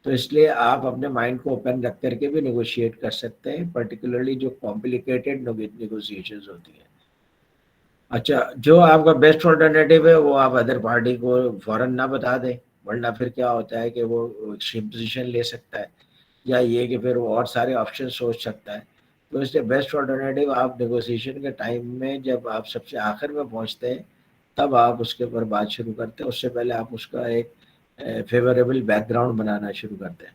تو اس لیے آپ اپنے مائنڈ کو اوپن رکھ کر کے بھی نیگوشیٹ کر سکتے ہیں, پرٹیکولرلی جو کمپلیکیٹڈ نیگوسیشنز ہوتی ہیں. اچھا, جو آپ کا بیسٹ آلٹرنیٹیو ہے وہ آپ ادر پارٹی کو فوراً نہ بتا دیں, ورنہ پھر کیا ہوتا ہے کہ وہ ایکسٹریم پوزیشن لے سکتا ہے, یا یہ کہ پھر وہ اور سارے آپشن سوچ سکتا ہے. تو اس لیے بیسٹ آلٹرنیٹیو آپ نیگوسیشن کے ٹائم میں جب آپ سب سے آخر میں پہنچتے ہیں تب آپ اس کے اوپر بات شروع کرتے ہیں. اس سے پہلے آپ اس کا ایک فیوریبل بیک گراؤنڈ بنانا شروع کرتے ہیں.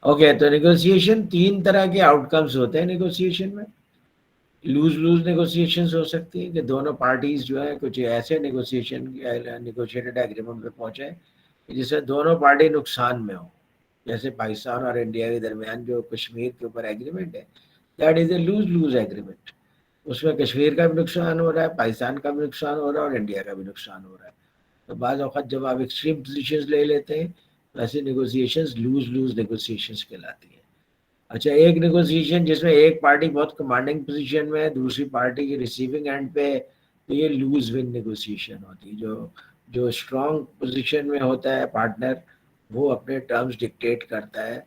اوکے, تو نیگوسیشن 3 طرح کے آؤٹ کمز ہوتے ہیں نیگوسیشن میں. لوز نیگوسیشنز ہو سکتی ہیں کہ دونوں پارٹیز جو ہے کچھ ایسے نیگوشیٹڈ ایگریمنٹ پہ پہنچے جس سے دونوں پارٹی نقصان میں ہوں, جیسے پاکستان اور انڈیا کے درمیان جو کشمیر کے اوپر ایگریمنٹ ہے, that is a loose agreement. اس میں کشمیر کا بھی نقصان ہو رہا ہے, پاکستان کا بھی نقصان ہو رہا ہے اور انڈیا کا بھی نقصان ہو رہا ہے. تو بعض اوقات جب آپ ایکسٹریم پوزیشنز لے لیتے ہیں تو ایسی نیگوسیشنز لوز نیگوسیشنز کہلاتی ہیں. اچھا, ایک نیگوسیشن جس میں ایک پارٹی بہت کمانڈنگ پوزیشن میں ہے, دوسری پارٹی کی ریسیونگ اینڈ پہ, تو یہ لوز ون نیگوسیشن ہوتی ہے. جو اسٹرانگ پوزیشن میں ہوتا ہے پارٹنر وہ اپنے ٹرمز ڈکٹیٹ کرتا ہے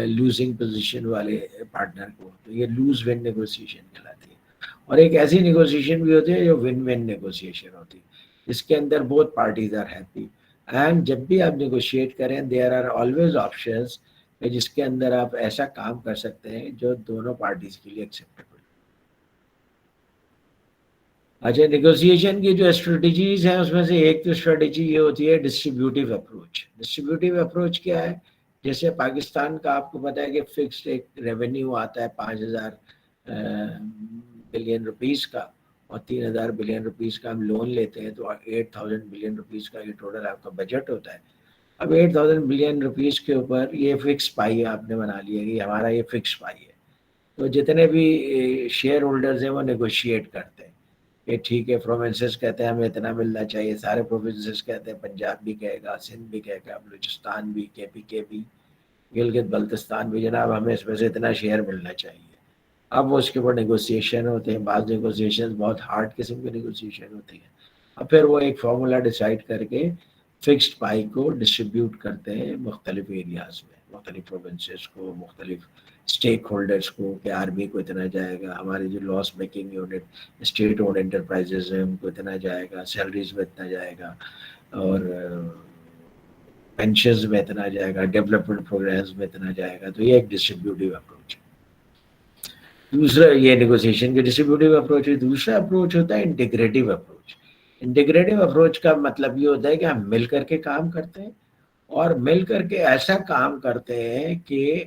لوزنگ پوزیشن والے پارٹنر کو, تو یہ لوز ون نیگوسیشن کہلاتی ہے. اور ایک ایسی نیگوسیشن بھی ہوتی ہے جو ون ون نیگوسیشن ہوتی ہے جس کے اندر both parties are happy. And جب بھی آپ نیگوشیٹ کریں دیر آر آلویز آپشنس جس کے اندر آپ ایسا کام کر سکتے ہیں جو دونوں پارٹیز کے لیے ایکسیپٹیبل. اچھا نیگوسیشن کی جو اسٹریٹجیز ہیں اس میں سے ایک تو اسٹریٹجی یہ ہوتی ہے ڈسٹریبیوٹیو اپروچ. ڈسٹریبیوٹیو اپروچ کیا ہے؟ جیسے پاکستان کا آپ کو پتہ ہے کہ فکسڈ ایک ریونیو آتا ہے 5,000 بلین روپیز کا اور 3,000 بلین روپیز کا ہم لون لیتے ہیں تو 8,000 بلین روپیز کا یہ ٹوٹل آپ کا بجٹ ہوتا ہے. اب 8,000 بلین روپیز کے اوپر یہ فکس پائی آپ نے بنا لیا کہ ہمارا یہ فکس پائی ہے. تو جتنے بھی شیئر ہولڈرز ہیں وہ نیگوشیٹ کرتے ہیں کہ ٹھیک ہے پروونسز کہتے ہیں ہمیں اتنا ملنا چاہیے, سارے پروونسز کہتے ہیں, پنجاب بھی کہے گا, سندھ بھی کہے گا, بلوچستان بھی, کے بھی, گلگت بلتستان بھی, جناب ہمیں اس میں سے اتنا شیئر ملنا چاہیے. اب وہ اس کے اوپر نیگوسیشن ہوتے ہیں, بعض نیگوسیشن بہت ہارڈ قسم کی نیگوسیشن ہوتی ہیں. اب پھر وہ ایک فارمولا ڈیسائیڈ کر کے فکسڈ پائی کو ڈسٹریبیوٹ کرتے ہیں مختلف ایریاز میں, مختلف پروونسز کو, مختلف اسٹیک ہولڈرس کو, کہ آرمی کو اتنا جائے گا, ہماری جو loss making unit state owned enterprises ہیں ان کو اتنا جائے گا, سیلریز میں اتنا جائے گا, اور پینشنز میں اتنا جائے گا, ڈیولپمنٹ پروگرامز میں اتنا جائے گا. تو یہ ایک ڈسٹریبیوٹیو اپروچ ہے. دوسرا یہ نیگوسیشن کے ڈسٹریبیوٹیو اپروچ ہے. دوسرا اپروچ ہوتا ہے انٹیگریٹو اپروچ. انٹیگریٹو اپروچ کا مطلب یہ ہوتا ہے کہ ہم مل کر کے کام کرتے ہیں اور مل کر کے ایسا کام کرتے ہیں کہ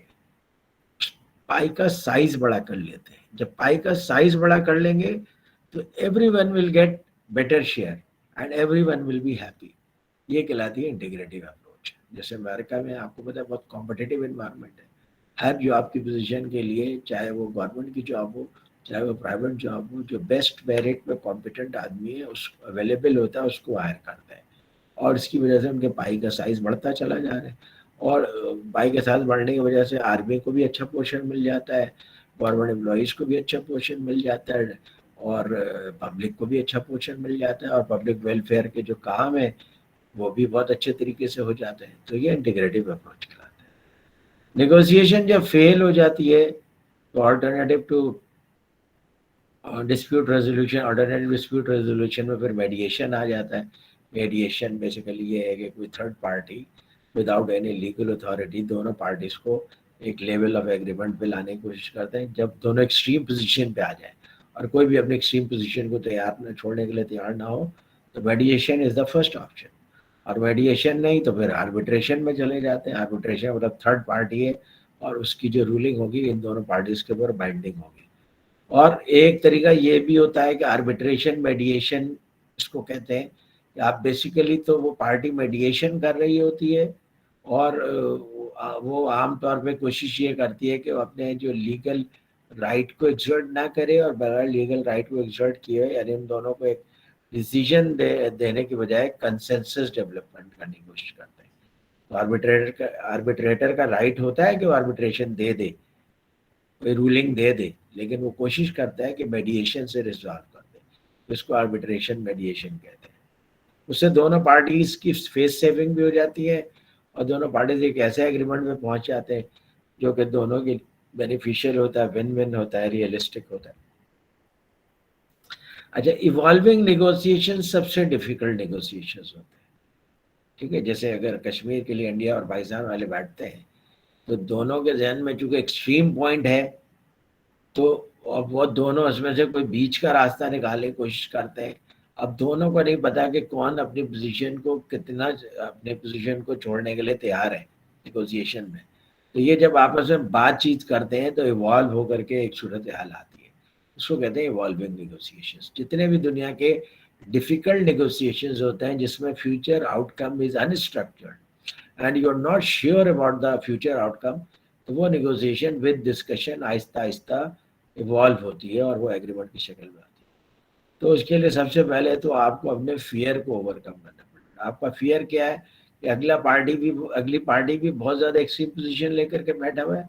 پائی کا سائز بڑا کر لیتے ہیں. جب پائی کا سائز بڑا کر لیں گے تو everyone will get better share and everyone will be happy. یہ کہلاتی ہے انٹیگریٹو اپروچ. جیسے امریکہ میں آپ کو پتہ ہے بہت کمپٹیٹیو انوائرمنٹ ہے. ہر جاب کی پوزیشن کے لیے, چاہے وہ گورنمنٹ کی جاب ہو چاہے وہ پرائیویٹ جاب ہو, جو بیسٹ میرٹ میں کمپیٹنٹ آدمی ہے اس اویلیبل ہوتا ہے اس کو ہائر کرتا ہے, اور اس کی وجہ سے ان کے پائی کا سائز بڑھتا چلا جا رہا ہے. اور پائی کے سائز بڑھنے کی وجہ سے آرمی کو بھی اچھا پوزیشن مل جاتا ہے, گورنمنٹ امپلائیز کو بھی اچھا پوزیشن مل جاتا ہے, اور پبلک کو بھی اچھا پوزیشن مل جاتا ہے, اور پبلک ویلفیئر کے جو کام ہیں وہ بھی بہت اچھے طریقے سے ہو جاتے ہیں. تو یہ انٹیگریٹو اپروچ کہلاتا ہے. نیگوسیشن جب فیل ہو جاتی ہے تو آلٹرنیٹو ٹو ڈسپیوٹ ریزولوشن میں پھر میڈیشن آ جاتا ہے. میڈیشن بیسیکلی یہ ہے کہ کوئی third party without any legal authority دونوں پارٹیز کو ایک لیول آف ایگریمنٹ پہ لانے کی کوشش کرتے ہیں. جب دونوں ایکسٹریم پوزیشن پہ آ جائیں اور کوئی بھی اپنی ایکسٹریم پوزیشن کو چھوڑنے کے لیے تیار نہ ہو تو mediation is the first option. اور میڈیشن نہیں تو پھر آربیٹریشن میں چلے جاتے ہیں. آربیٹریشن مطلب تھرڈ پارٹی ہے اور اس کی جو رولنگ ہوگی ان دونوں پارٹیز کے اوپر بائنڈنگ ہوگی. اور ایک طریقہ یہ بھی ہوتا ہے کہ آربیٹریشن میڈیشن اس کو کہتے ہیں کہ آپ بیسیکلی تو وہ پارٹی میڈیشن کر رہی ہوتی ہے اور وہ عام طور پہ کوشش یہ کرتی ہے کہ وہ اپنے جو لیگل رائٹ کو ایگزرٹ نہ کرے اور بغیر لیگل رائٹ کو ایگزرٹ کیے, یعنی ان دونوں کو ایک ڈیسیجن دینے کی بجائے کنسنسس ڈیولپمنٹ کرنے کی کوشش کرتے ہیں. تو آربیٹریٹر کا رائٹ ہوتا ہے کہ وہ آربیٹریشن دے دے, کوئی رولنگ دے دے, لیکن وہ کوشش کرتا ہے کہ میڈیشن سے ریزالو کر دے. اس کو آربیٹریشن میڈیشن کہتے ہیں. اس سے دونوں پارٹیز کی فیس سیونگ بھی ہو جاتی ہے اور دونوں پارٹیز ایک ایسے ایگریمنٹ میں پہنچ جاتے ہیں جو کہ دونوں کے بینیفیشیل ہوتا ہے, ون ون ہوتا ہے, ریئلسٹک ہوتا ہے. اچھا ایوالونگ نیگوسیشن سب سے ڈیفیکلٹ نیگوسیشنز ہوتے ہیں. ٹھیک ہے, جیسے اگر کشمیر کے لیے انڈیا اور پاکستان والے بیٹھتے ہیں تو دونوں کے ذہن میں چونکہ ایکسٹریم پوائنٹ ہے تو اب وہ دونوں اس میں سے کوئی بیچ کا راستہ نکالنے کی کوشش کرتے ہیں. اب دونوں کو نہیں پتا کہ کون اپنی پوزیشن کو کتنا اپنے پوزیشن کو چھوڑنے کے لیے تیار ہے نیگوسیشن میں. تو یہ جب آپس میں بات چیت کرتے ہیں تو ایوالو ہو کر کے ایک صورت حال آتی ہے, اس کو کہتے ہیں ایوالونگ نیگوسیشنز. جتنے بھی دنیا کے ڈیفیکلٹ نیگوسیشنز ہوتے ہیں جس میں future outcome is unstructured and you are not sure about the future outcome, تو وہ نیگوسیشن ود ڈسکشن آہستہ آہستہ ایوالو ہوتی ہے اور وہ ایگریمنٹ کی شکل میں آتی ہے. تو اس کے لیے سب سے پہلے تو آپ کو اپنے فیئر کو اوور کم کرنا پڑے گا. آپ کا فیئر کیا ہے کہ اگلی پارٹی بھی بہت زیادہ ایکسٹریم پوزیشن لے کر کے بیٹھا ہوا ہے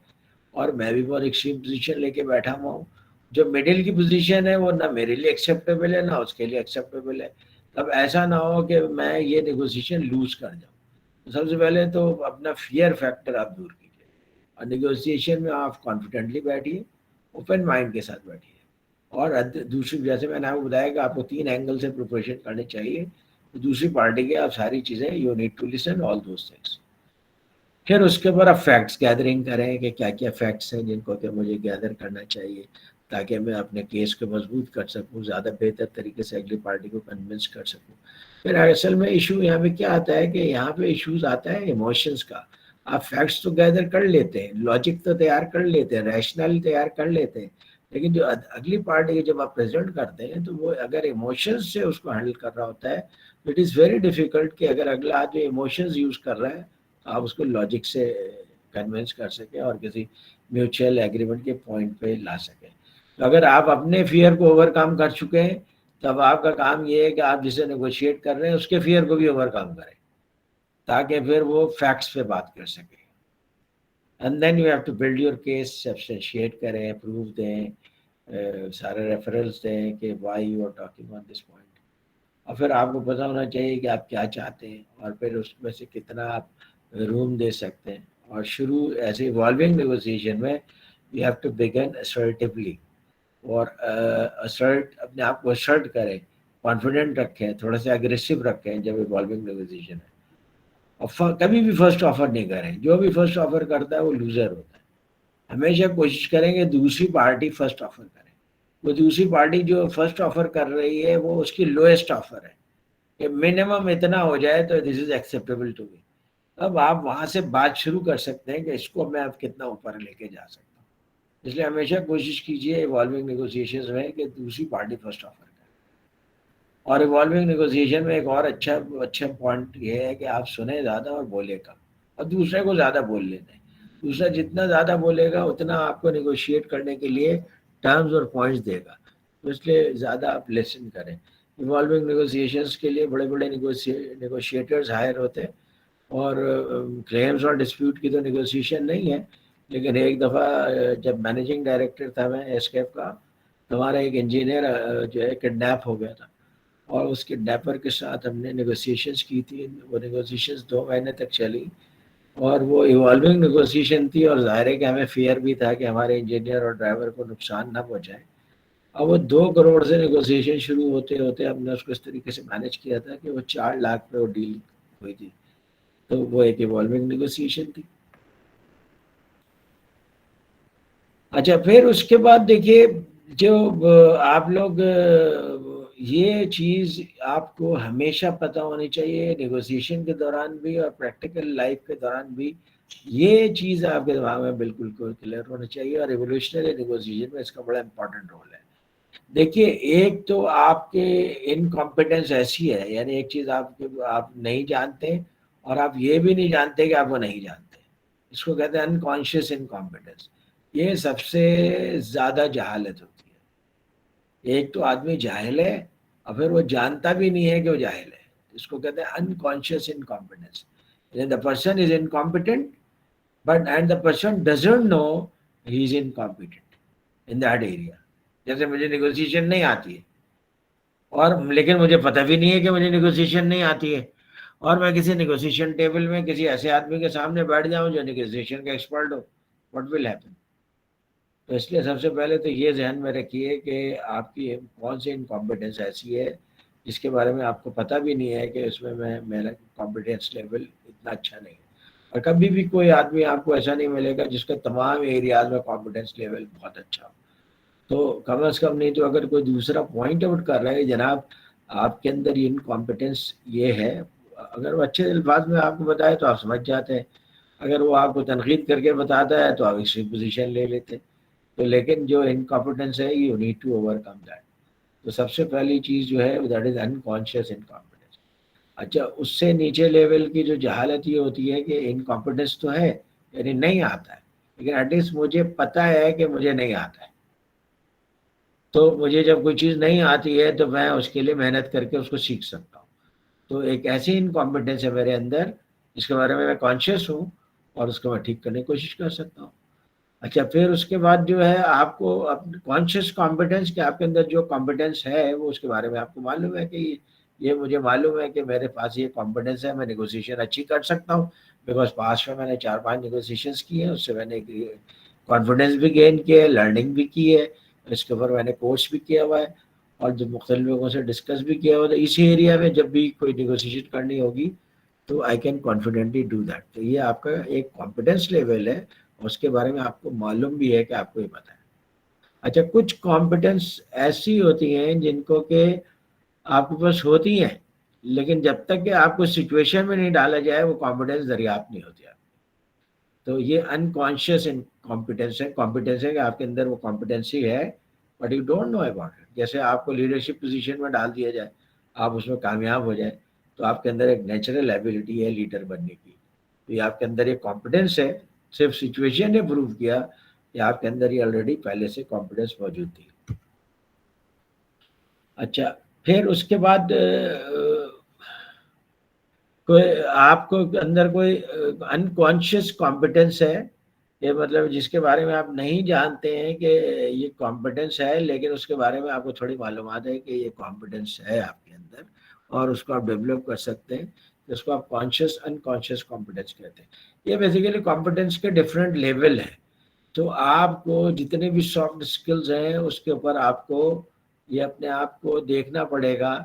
اور میں بھی بہت ایکسٹریم پوزیشن لے کے بیٹھا ہوا ہوں. جو مڈل کی پوزیشن ہے وہ نہ میرے لیے ایکسیپٹیبل ہے نہ اس کے لیے ایکسیپٹیبل ہے. اب ایسا نہ ہو کہ میں یہ نیگوسیشن لوز کر جاؤں. سب سے پہلے تو اپنا فیئر فیکٹر آپ دور کیجیے اور نیگوسیشن میں آپ کانفیڈنٹلی بیٹھیے, اوپن مائنڈ کے ساتھ بیٹھیے اور دوسری جیسے میں نے آپ کو بتایا کہ آپ کو 3 اینگل سے پریپریشن کرنی چاہیے. تو دوسری پارٹی کے آپ ساری چیزیں you need to listen all those things. پھر اس کے اوپر آپ فیکٹس گیدرنگ کریں کہ کیا کیا فیکٹس ہیں جن کو کہ مجھے گیدر کرنا چاہیے تاکہ میں اپنے کیس کو مضبوط کر سکوں, زیادہ بہتر طریقے سے اگلی پارٹی کو کنونس کر سکوں. پھر اصل میں ایشو یہاں پہ کیا آتا ہے کہ یہاں پہ ایشوز آتا ہے ایموشنس کا. آپ فیکٹس تو گیدر کر لیتے ہیں, لاجک تو تیار کر لیتے ہیں, ریشنل تیار کر لیتے ہیں, لیکن جو اگلی پارٹی کے جب آپ پریزنٹ کرتے ہیں تو وہ اگر ایموشنز سے اس کو ہینڈل کر رہا ہوتا ہے تو اٹ از ویری ڈیفیکلٹ کہ اگر اگلا آدمی ایموشنز یوز کر رہا ہے تو آپ اس کو لاجک سے کنونس کر سکیں اور کسی میوچل ایگریمنٹ کے پوائنٹ پہ لا سکیں. تو اگر آپ اپنے فیئر کو اوور کم کر چکے ہیں تب آپ کا کام یہ ہے کہ آپ جسے نیگوشیٹ کر رہے ہیں اس کے فیئر کو بھی اوور کم کریں تاکہ پھر وہ فیکٹس پہ بات کر سکیں. And then you have to build your case, substantiate کریں, پروف دیں, سارے ریفرنس دیں کہ why you are talking on this point. اور پھر آپ کو پتہ ہونا چاہیے کہ آپ کیا چاہتے ہیں اور پھر اس میں سے کتنا آپ روم دے سکتے ہیں. اور شروع ایسے ایوالونگ نیگوسیشن میں یو ہیو ٹو بگن اسرٹیولی, اور اسرٹ اپنے آپ کو اسرٹ کریں, کانفیڈنٹ رکھیں, تھوڑا سا اگریسو رکھیں جب ایوالونگ نیگوسیشن ہے. اور کبھی بھی فرسٹ آفر نہیں کریں. جو بھی فرسٹ آفر کرتا ہے وہ لوزر ہوتا ہے. ہمیشہ کوشش کریں کہ دوسری پارٹی فرسٹ آفر کرے. وہ دوسری پارٹی جو فرسٹ آفر کر رہی ہے وہ اس کی لوئسٹ آفر ہے کہ منیمم اتنا ہو جائے تو this is acceptable to me. اب آپ وہاں سے بات شروع کر سکتے ہیں کہ اس کو میں اب کتنا اوپر لے کے جا سکتا ہوں. اس لیے ہمیشہ کوشش کیجیے ایوالونگ نیگوسیشنز میں کہ دوسری پارٹی فرسٹ آفر کرے. اور ایوالونگ نیگوسیشن میں ایک اور اچھا پوائنٹ یہ ہے کہ آپ سنیں زیادہ اور بولے کم, اور دوسرے کو زیادہ بولنے دیں. دوسرا جتنا زیادہ بولے گا اتنا آپ کو نیگوشیٹ کرنے کے لیے ٹرمز اور پوائنٹس دے گا. تو اس لیے زیادہ آپ لسن کریں. ایوالونگ نیگوسیشنز کے لیے بڑے بڑے نیگوشیٹرز ہائر ہوتے ہیں, اور کلیمز اور ڈسپیوٹ کی تو نیگوسیشن نہیں ہے. لیکن ایک دفعہ جب مینیجنگ ڈائریکٹر تھا میں ایسکیپ کا, ہمارا ایک انجینئر جو ہے کڈنیپ ہو گیا تھا, اور اس کڈنیپر کے ساتھ ہم نے نیگوسیشنز کی تھی. وہ نیگوسیشنز 2 مہینے تک چلی, اور وہ ایوالونگ نیگوسیشن تھی, اور ظاہر ہے کہ ہمیں فیئر بھی تھا کہ ہمارے انجینئر اور ڈرائیور کو نقصان نہ پہنچائے. اب وہ 2 کروڑ سے نیگوسیشن شروع ہوتے ہوتے ہم نے اس کو اس طریقے سے مینیج کیا تھا کہ وہ 4 لاکھ پہ وہ ڈیل ہوئی تھی. تو وہ ایک ایوالونگ نیگوسیشن تھی. اچھا, پھر اس کے بعد دیکھیے جو آپ لوگ یہ چیز آپ کو ہمیشہ پتہ ہونی چاہیے نیگوسیشن کے دوران بھی اور پریکٹیکل لائف کے دوران بھی, یہ چیز آپ کے دماغ میں بالکل کلیئر ہونا چاہیے. اور ایوولوشنری نیگوسیشن میں اس کا بڑا امپورٹنٹ رول ہے. دیکھیے, ایک تو آپ کے انکمپیٹنس ایسی ہے, یعنی ایک چیز آپ نہیں جانتے اور آپ یہ بھی نہیں جانتے کہ آپ وہ نہیں جانتے. اس کو کہتے ہیں انکانشیس انکمپیٹنس. یہ سب سے زیادہ جہالت ہوتی ہے. ایک تو آدمی جاہل ہے اور پھر وہ جانتا بھی نہیں ہے کہ وہ جاہل ہے. اس کو کہتے ہیں unconscious انکمپیٹنس. The person is incompetent, and the person doesn't know he is incompetent in that area. جیسے مجھے نیگوسیشن نہیں آتی ہے, اور لیکن مجھے پتہ بھی نہیں ہے کہ مجھے نیگوسیشن نہیں آتی ہے, اور میں کسی نیگوسیشن ٹیبل میں کسی ایسے آدمی کے سامنے بیٹھ جاؤں جو نیگوسیشن کا expert who, what will happen؟ تو اس لیے سب سے پہلے تو یہ ذہن میں رکھیے کہ آپ کی کون سی انکمپیٹنس ایسی ہے جس کے بارے میں آپ کو پتہ بھی نہیں ہے کہ اس میں میرا کمپیٹنس لیول اتنا اچھا نہیں ہے. اور کبھی بھی کوئی آدمی آپ کو ایسا نہیں ملے گا جس کا تمام ایریاز میں کمپیٹنس لیول بہت اچھا ہو. تو کم از کم نہیں تو اگر کوئی دوسرا پوائنٹ آؤٹ کر رہا ہے جناب آپ کے اندر یہ انکمپیٹنس یہ ہے, اگر وہ اچھے الفاظ میں آپ کو بتائے تو آپ سمجھ جاتے ہیں. اگر وہ آپ کو تنقید کر کے بتاتا ہے تو آپ اسی پوزیشن لے لیتے. تو لیکن جو انکمپیٹنس ہے you need to overcome that. تو سب سے پہلی چیز جو ہے دیٹ از انکانشیس انکمپیٹنس. اچھا, اس سے نیچے لیول کی جو جہالت یہ ہوتی ہے کہ انکمپیٹنس تو ہے یعنی نہیں آتا ہے, لیکن ایٹ لیسٹ مجھے پتہ ہے کہ مجھے نہیں آتا ہے. تو مجھے جب کوئی چیز نہیں آتی ہے تو میں اس کے لیے محنت کر کے اس کو سیکھ سکتا ہوں. تو ایک ایسی انکمپیٹنس ہے میرے اندر جس کے بارے میں کانشیس ہوں اور اس کو میں ٹھیک کرنے کی کوشش کر سکتا ہوں. اچھا, پھر اس کے بعد جو ہے آپ کو کانشیس کمپیٹنس کہ آپ کے اندر جو کمپیٹنس ہے وہ اس کے بارے میں آپ کو معلوم ہے کہ یہ مجھے معلوم ہے کہ میرے پاس یہ کمپیٹنس ہے, میں نیگوسیشن اچھی کر سکتا ہوں بیکاز پاس میں نے 4-5 نیگوسیشنس کی ہیں, اس سے میں نے کانفیڈنس بھی گین کیا ہے, لرننگ بھی کی ہے, اس کے اوپر میں نے کورس بھی کیا ہوا ہے اور جو مختلف لوگوں سے ڈسکس بھی کیا ہوا ہے. اسی ایریا میں جب بھی کوئی نیگوسیشن کرنی ہوگی تو I can confidently do that. تو یہ آپ کا ایک کمپیٹنس لیول ہے اور اس کے بارے میں آپ کو معلوم بھی ہے کہ آپ کو یہ پتہ ہے. اچھا کچھ کمپیٹنس ایسی ہوتی ہیں جن کو کہ آپ کے پاس ہوتی ہیں لیکن جب تک کہ آپ کو سچویشن میں نہیں ڈالا جائے وہ کمپیٹنس دریافت نہیں ہوتی آپ. تو یہ انکانشیس کمپیٹنس ہے. کمپیٹنس ہے کہ آپ کے اندر وہ کمپیٹنسی ہے but you don't know about it. جیسے آپ کو لیڈرشپ پوزیشن میں ڈال دیا جائے آپ اس میں کامیاب ہو جائیں تو آپ کے اندر ایک نیچرل ایبلٹی ہے لیڈر بننے کی. تو یہ آپ کے اندر ایک کانفیڈنس ہے. صرف سچویشن نے پروو کیا کہ آپ کے اندر یہ آلریڈی پہلے سے کانفیڈنس موجود تھی. اچھا پھر اس کے بعد کوئی آپ کو اندر کوئی انکانشیس کمپیٹنس ہے یہ مطلب جس کے بارے میں آپ نہیں جانتے ہیں کہ یہ کمپیٹنس ہے لیکن اس کے بارے میں آپ کو تھوڑی معلومات ہے کہ یہ کمپیٹنس ہے آپ کے اندر اور اس کو آپ ڈیولپ کر سکتے ہیں جس کو آپ کانشیس انکانشیس کمپیٹنس کہتے ہیں. یہ بیسیکلی کمپیٹنس کے ڈفرینٹ لیول ہیں. تو آپ کو جتنے بھی سافٹ اسکلز ہیں اس کے اوپر آپ کو یہ اپنے آپ کو دیکھنا پڑے گا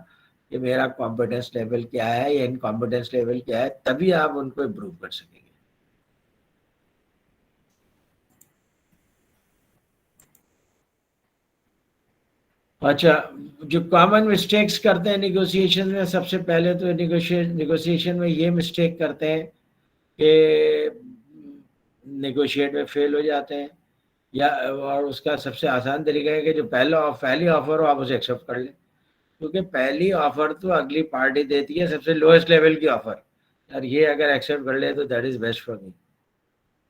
کہ میرا کمپیٹنس لیول کیا ہے یا ان کمپیٹنس لیول کیا ہے تبھی آپ ان کو امپروو کر سکیں گے. اچھا جو کامن مسٹیکس کرتے ہیں نیگوسیشن میں سب سے پہلے تو نیگوسیشن میں یہ مسٹیک کرتے ہیں کہ نیگوشیٹ میں فیل ہو جاتے ہیں یا اور اس کا سب سے آسان طریقہ ہے کہ جو پہلی آفر ہو آپ اسے ایکسیپٹ کر لیں کیونکہ پہلی آفر تو اگلی پارٹی دیتی ہے سب سے لوئسٹ لیول کی آفر اور یہ اگر ایکسیپٹ کر لے تو that is best for me.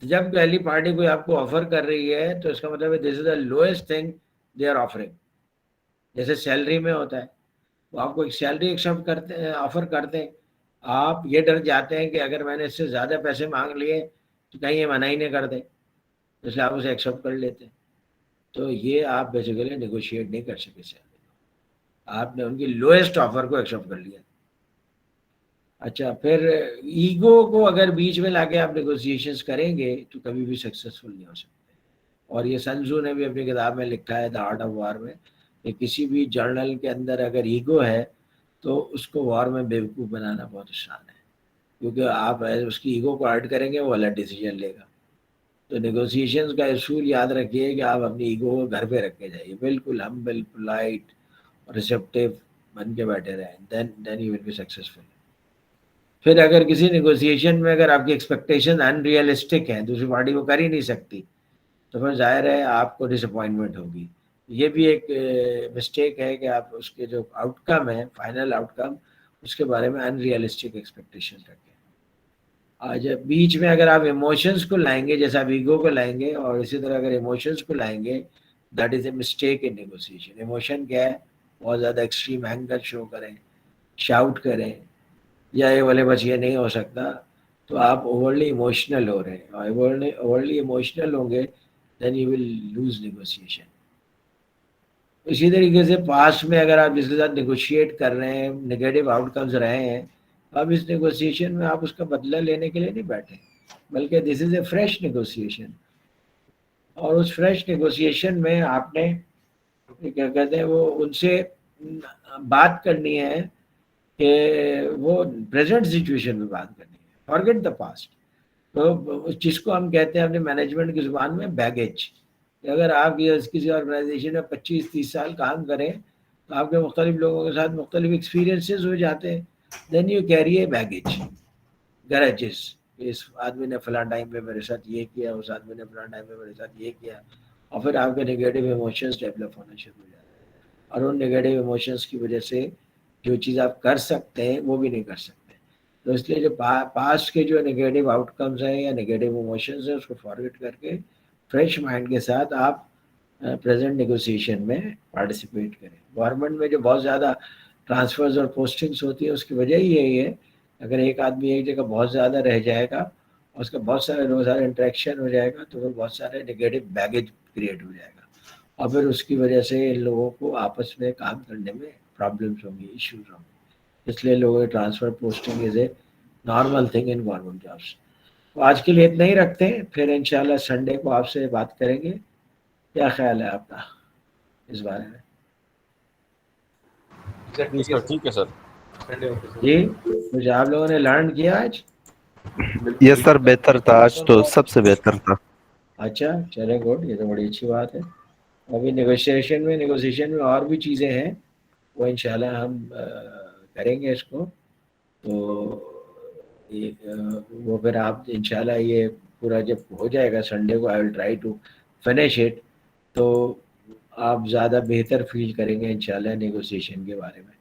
جب پہلی پارٹی کوئی آپ کو آفر کر رہی ہے تو اس کا مطلب ہے this is the lowest thing they are offering. جیسے سیلری میں ہوتا ہے وہ آپ کو ایک سیلری ایکسیپٹ کرتے ہیں آفر کرتے ہیں آپ یہ ڈر جاتے ہیں کہ اگر میں نے اس سے زیادہ پیسے مانگ لیے تو کہیں یہ منع ہی نہیں کر دیں اس لیے آپ اسے ایکسیپٹ کر لیتے ہیں. تو یہ آپ بیسیکلی نیگوشیٹ نہیں کر سکے سیلری آپ نے ان کی لوئسٹ آفر کو ایکسیپٹ کر لیا. اچھا پھر ایگو کو اگر بیچ میں لا کے آپ نیگوسیشنز کریں گے تو کبھی بھی سکسیسفل نہیں ہو سکتے. اور یہ سنزو نے بھی اپنی کتاب میں لکھا ہے دا آرٹ آف وار میں کہ کسی بھی جرنل کے اندر اگر ایگو ہے تو اس کو وار میں بیوقوف بنانا بہت آسان ہے کیونکہ آپ اس کی ایگو کو ہرٹ کریں گے وہ الگ ڈیسیجن لے گا. تو نیگوسیشنز کا اصول یاد رکھیے کہ آپ اپنی ایگو کو گھر پہ رکھ کے جائیے بالکل ہمبل پولائٹ ریسیپٹیو بن کے بیٹھے رہیں then you will be successful. پھر اگر کسی نیگوسیشن میں اگر آپ کی ایکسپیکٹیشن ان ریئلسٹک ہیں دوسری پارٹی کو کر ہی نہیں سکتی تو پھر ظاہر ہے آپ کو ڈس اپوائنٹمنٹ ہوگی. یہ بھی ایک مسٹیک ہے کہ آپ اس کے جو آؤٹ کم ہے فائنل آؤٹ کم اس کے بارے میں ان ریئلسٹک ایکسپیکٹیشن رکھیں. آج بیچ میں اگر آپ ایموشنز کو لائیں گے جیسا آپ ایگو کو لائیں گے اور اسی طرح اگر ایموشنز کو لائیں گے that is a mistake in negotiation. Emotion کیا ہے بہت زیادہ ایکسٹریم اینگر شو کریں شاؤٹ کریں یا یہ والے بس یہ نہیں ہو سکتا تو آپ اوورلی ایموشنل ہو رہے ہیں اور اوورلی ایموشنل ہوں گے then you will lose negotiation. اسی طریقے سے پاسٹ میں اگر آپ جس کے ساتھ نیگوشیٹ کر رہے ہیں نگیٹو آؤٹ کمز رہے ہیں اب اس نیگوسیشن میں آپ اس کا بدلہ لینے کے لیے نہیں بیٹھے بلکہ دس از اے فریش نیگوسیشن. اور اس فریش نیگوسیشن میں آپ نے کیا کہتے ہیں وہ ان سے بات کرنی ہے کہ وہ پریزنٹ سچویشن میں بات کرنی ہے فارگیٹ دا پاسٹ. تو جس کو ہم کہتے ہیں اپنے مینجمنٹ کی زبان میں بیگیج. اگر آپ کسی آرگنائزیشن میں 25-30 سال کام کریں تو آپ کے مختلف لوگوں کے ساتھ مختلف ایکسپیرینسز ہو جاتے ہیں then you carry a baggage grudges. اس آدمی نے فلاں ٹائم پہ میرے ساتھ یہ کیا اس آدمی نے فلاں ٹائم پہ میرے ساتھ یہ کیا اور پھر آپ کے نگیٹو ایموشنز ڈیولپ ہونا شروع ہو جاتے ہیں اور ان نگیٹو ایموشنز کی وجہ سے جو چیز آپ کر سکتے ہیں وہ بھی نہیں کر سکتے. تو اس لیے جو پاسٹ کے جو نگیٹو آؤٹ کمز ہیں یا نگیٹو ایموشنز ہیں اس کو فارورڈ کر کے فریش مائنڈ کے ساتھ آپ پریزنٹ نیگوسیشن میں پارٹیسپیٹ کریں. گورنمنٹ میں جو بہت زیادہ ٹرانسفرز اور پوسٹنگس ہوتی ہیں اس کی وجہ ہی یہی ہے اگر ایک آدمی ایک جگہ بہت زیادہ رہ جائے گا اور اس کا بہت سارے انٹریکشن ہو جائے گا تو وہ بہت سارے نگیٹو بیگیج کریٹ ہو جائے گا اور پھر اس کی وجہ سے ان لوگوں کو آپس میں کام کرنے میں پرابلمس ہوں گی ایشوز ہوں گے. اس لیے لوگوں کے transfer posting is a normal thing in government jobs. تو آج کے لیے اتنا ہی رکھتے ہیں پھر انشاءاللہ سنڈے کو آپ سے بات کریں گے. کیا خیال ہے آپ کا؟ اس بارے میں. سر ٹھیک ہے سر. جی کچھ آپ لوگوں نے لرن کیا آج؟ یس سر بہتر تھا آج تو سب سے بہتر تھا. اچھا چلے گڈ, یہ تو بڑی اچھی بات ہے. ابھی نیگوشیشن میں اور بھی چیزیں ہیں, وہ انشاءاللہ ہم کریں گے اس کو. تو وہ پھر آپ انشاءاللہ یہ پورا جب ہو جائے گا سنڈے کو, I will try to finish it, تو آپ زیادہ بہتر فیل کریں گے انشاءاللہ نیگوسیشن کے بارے میں.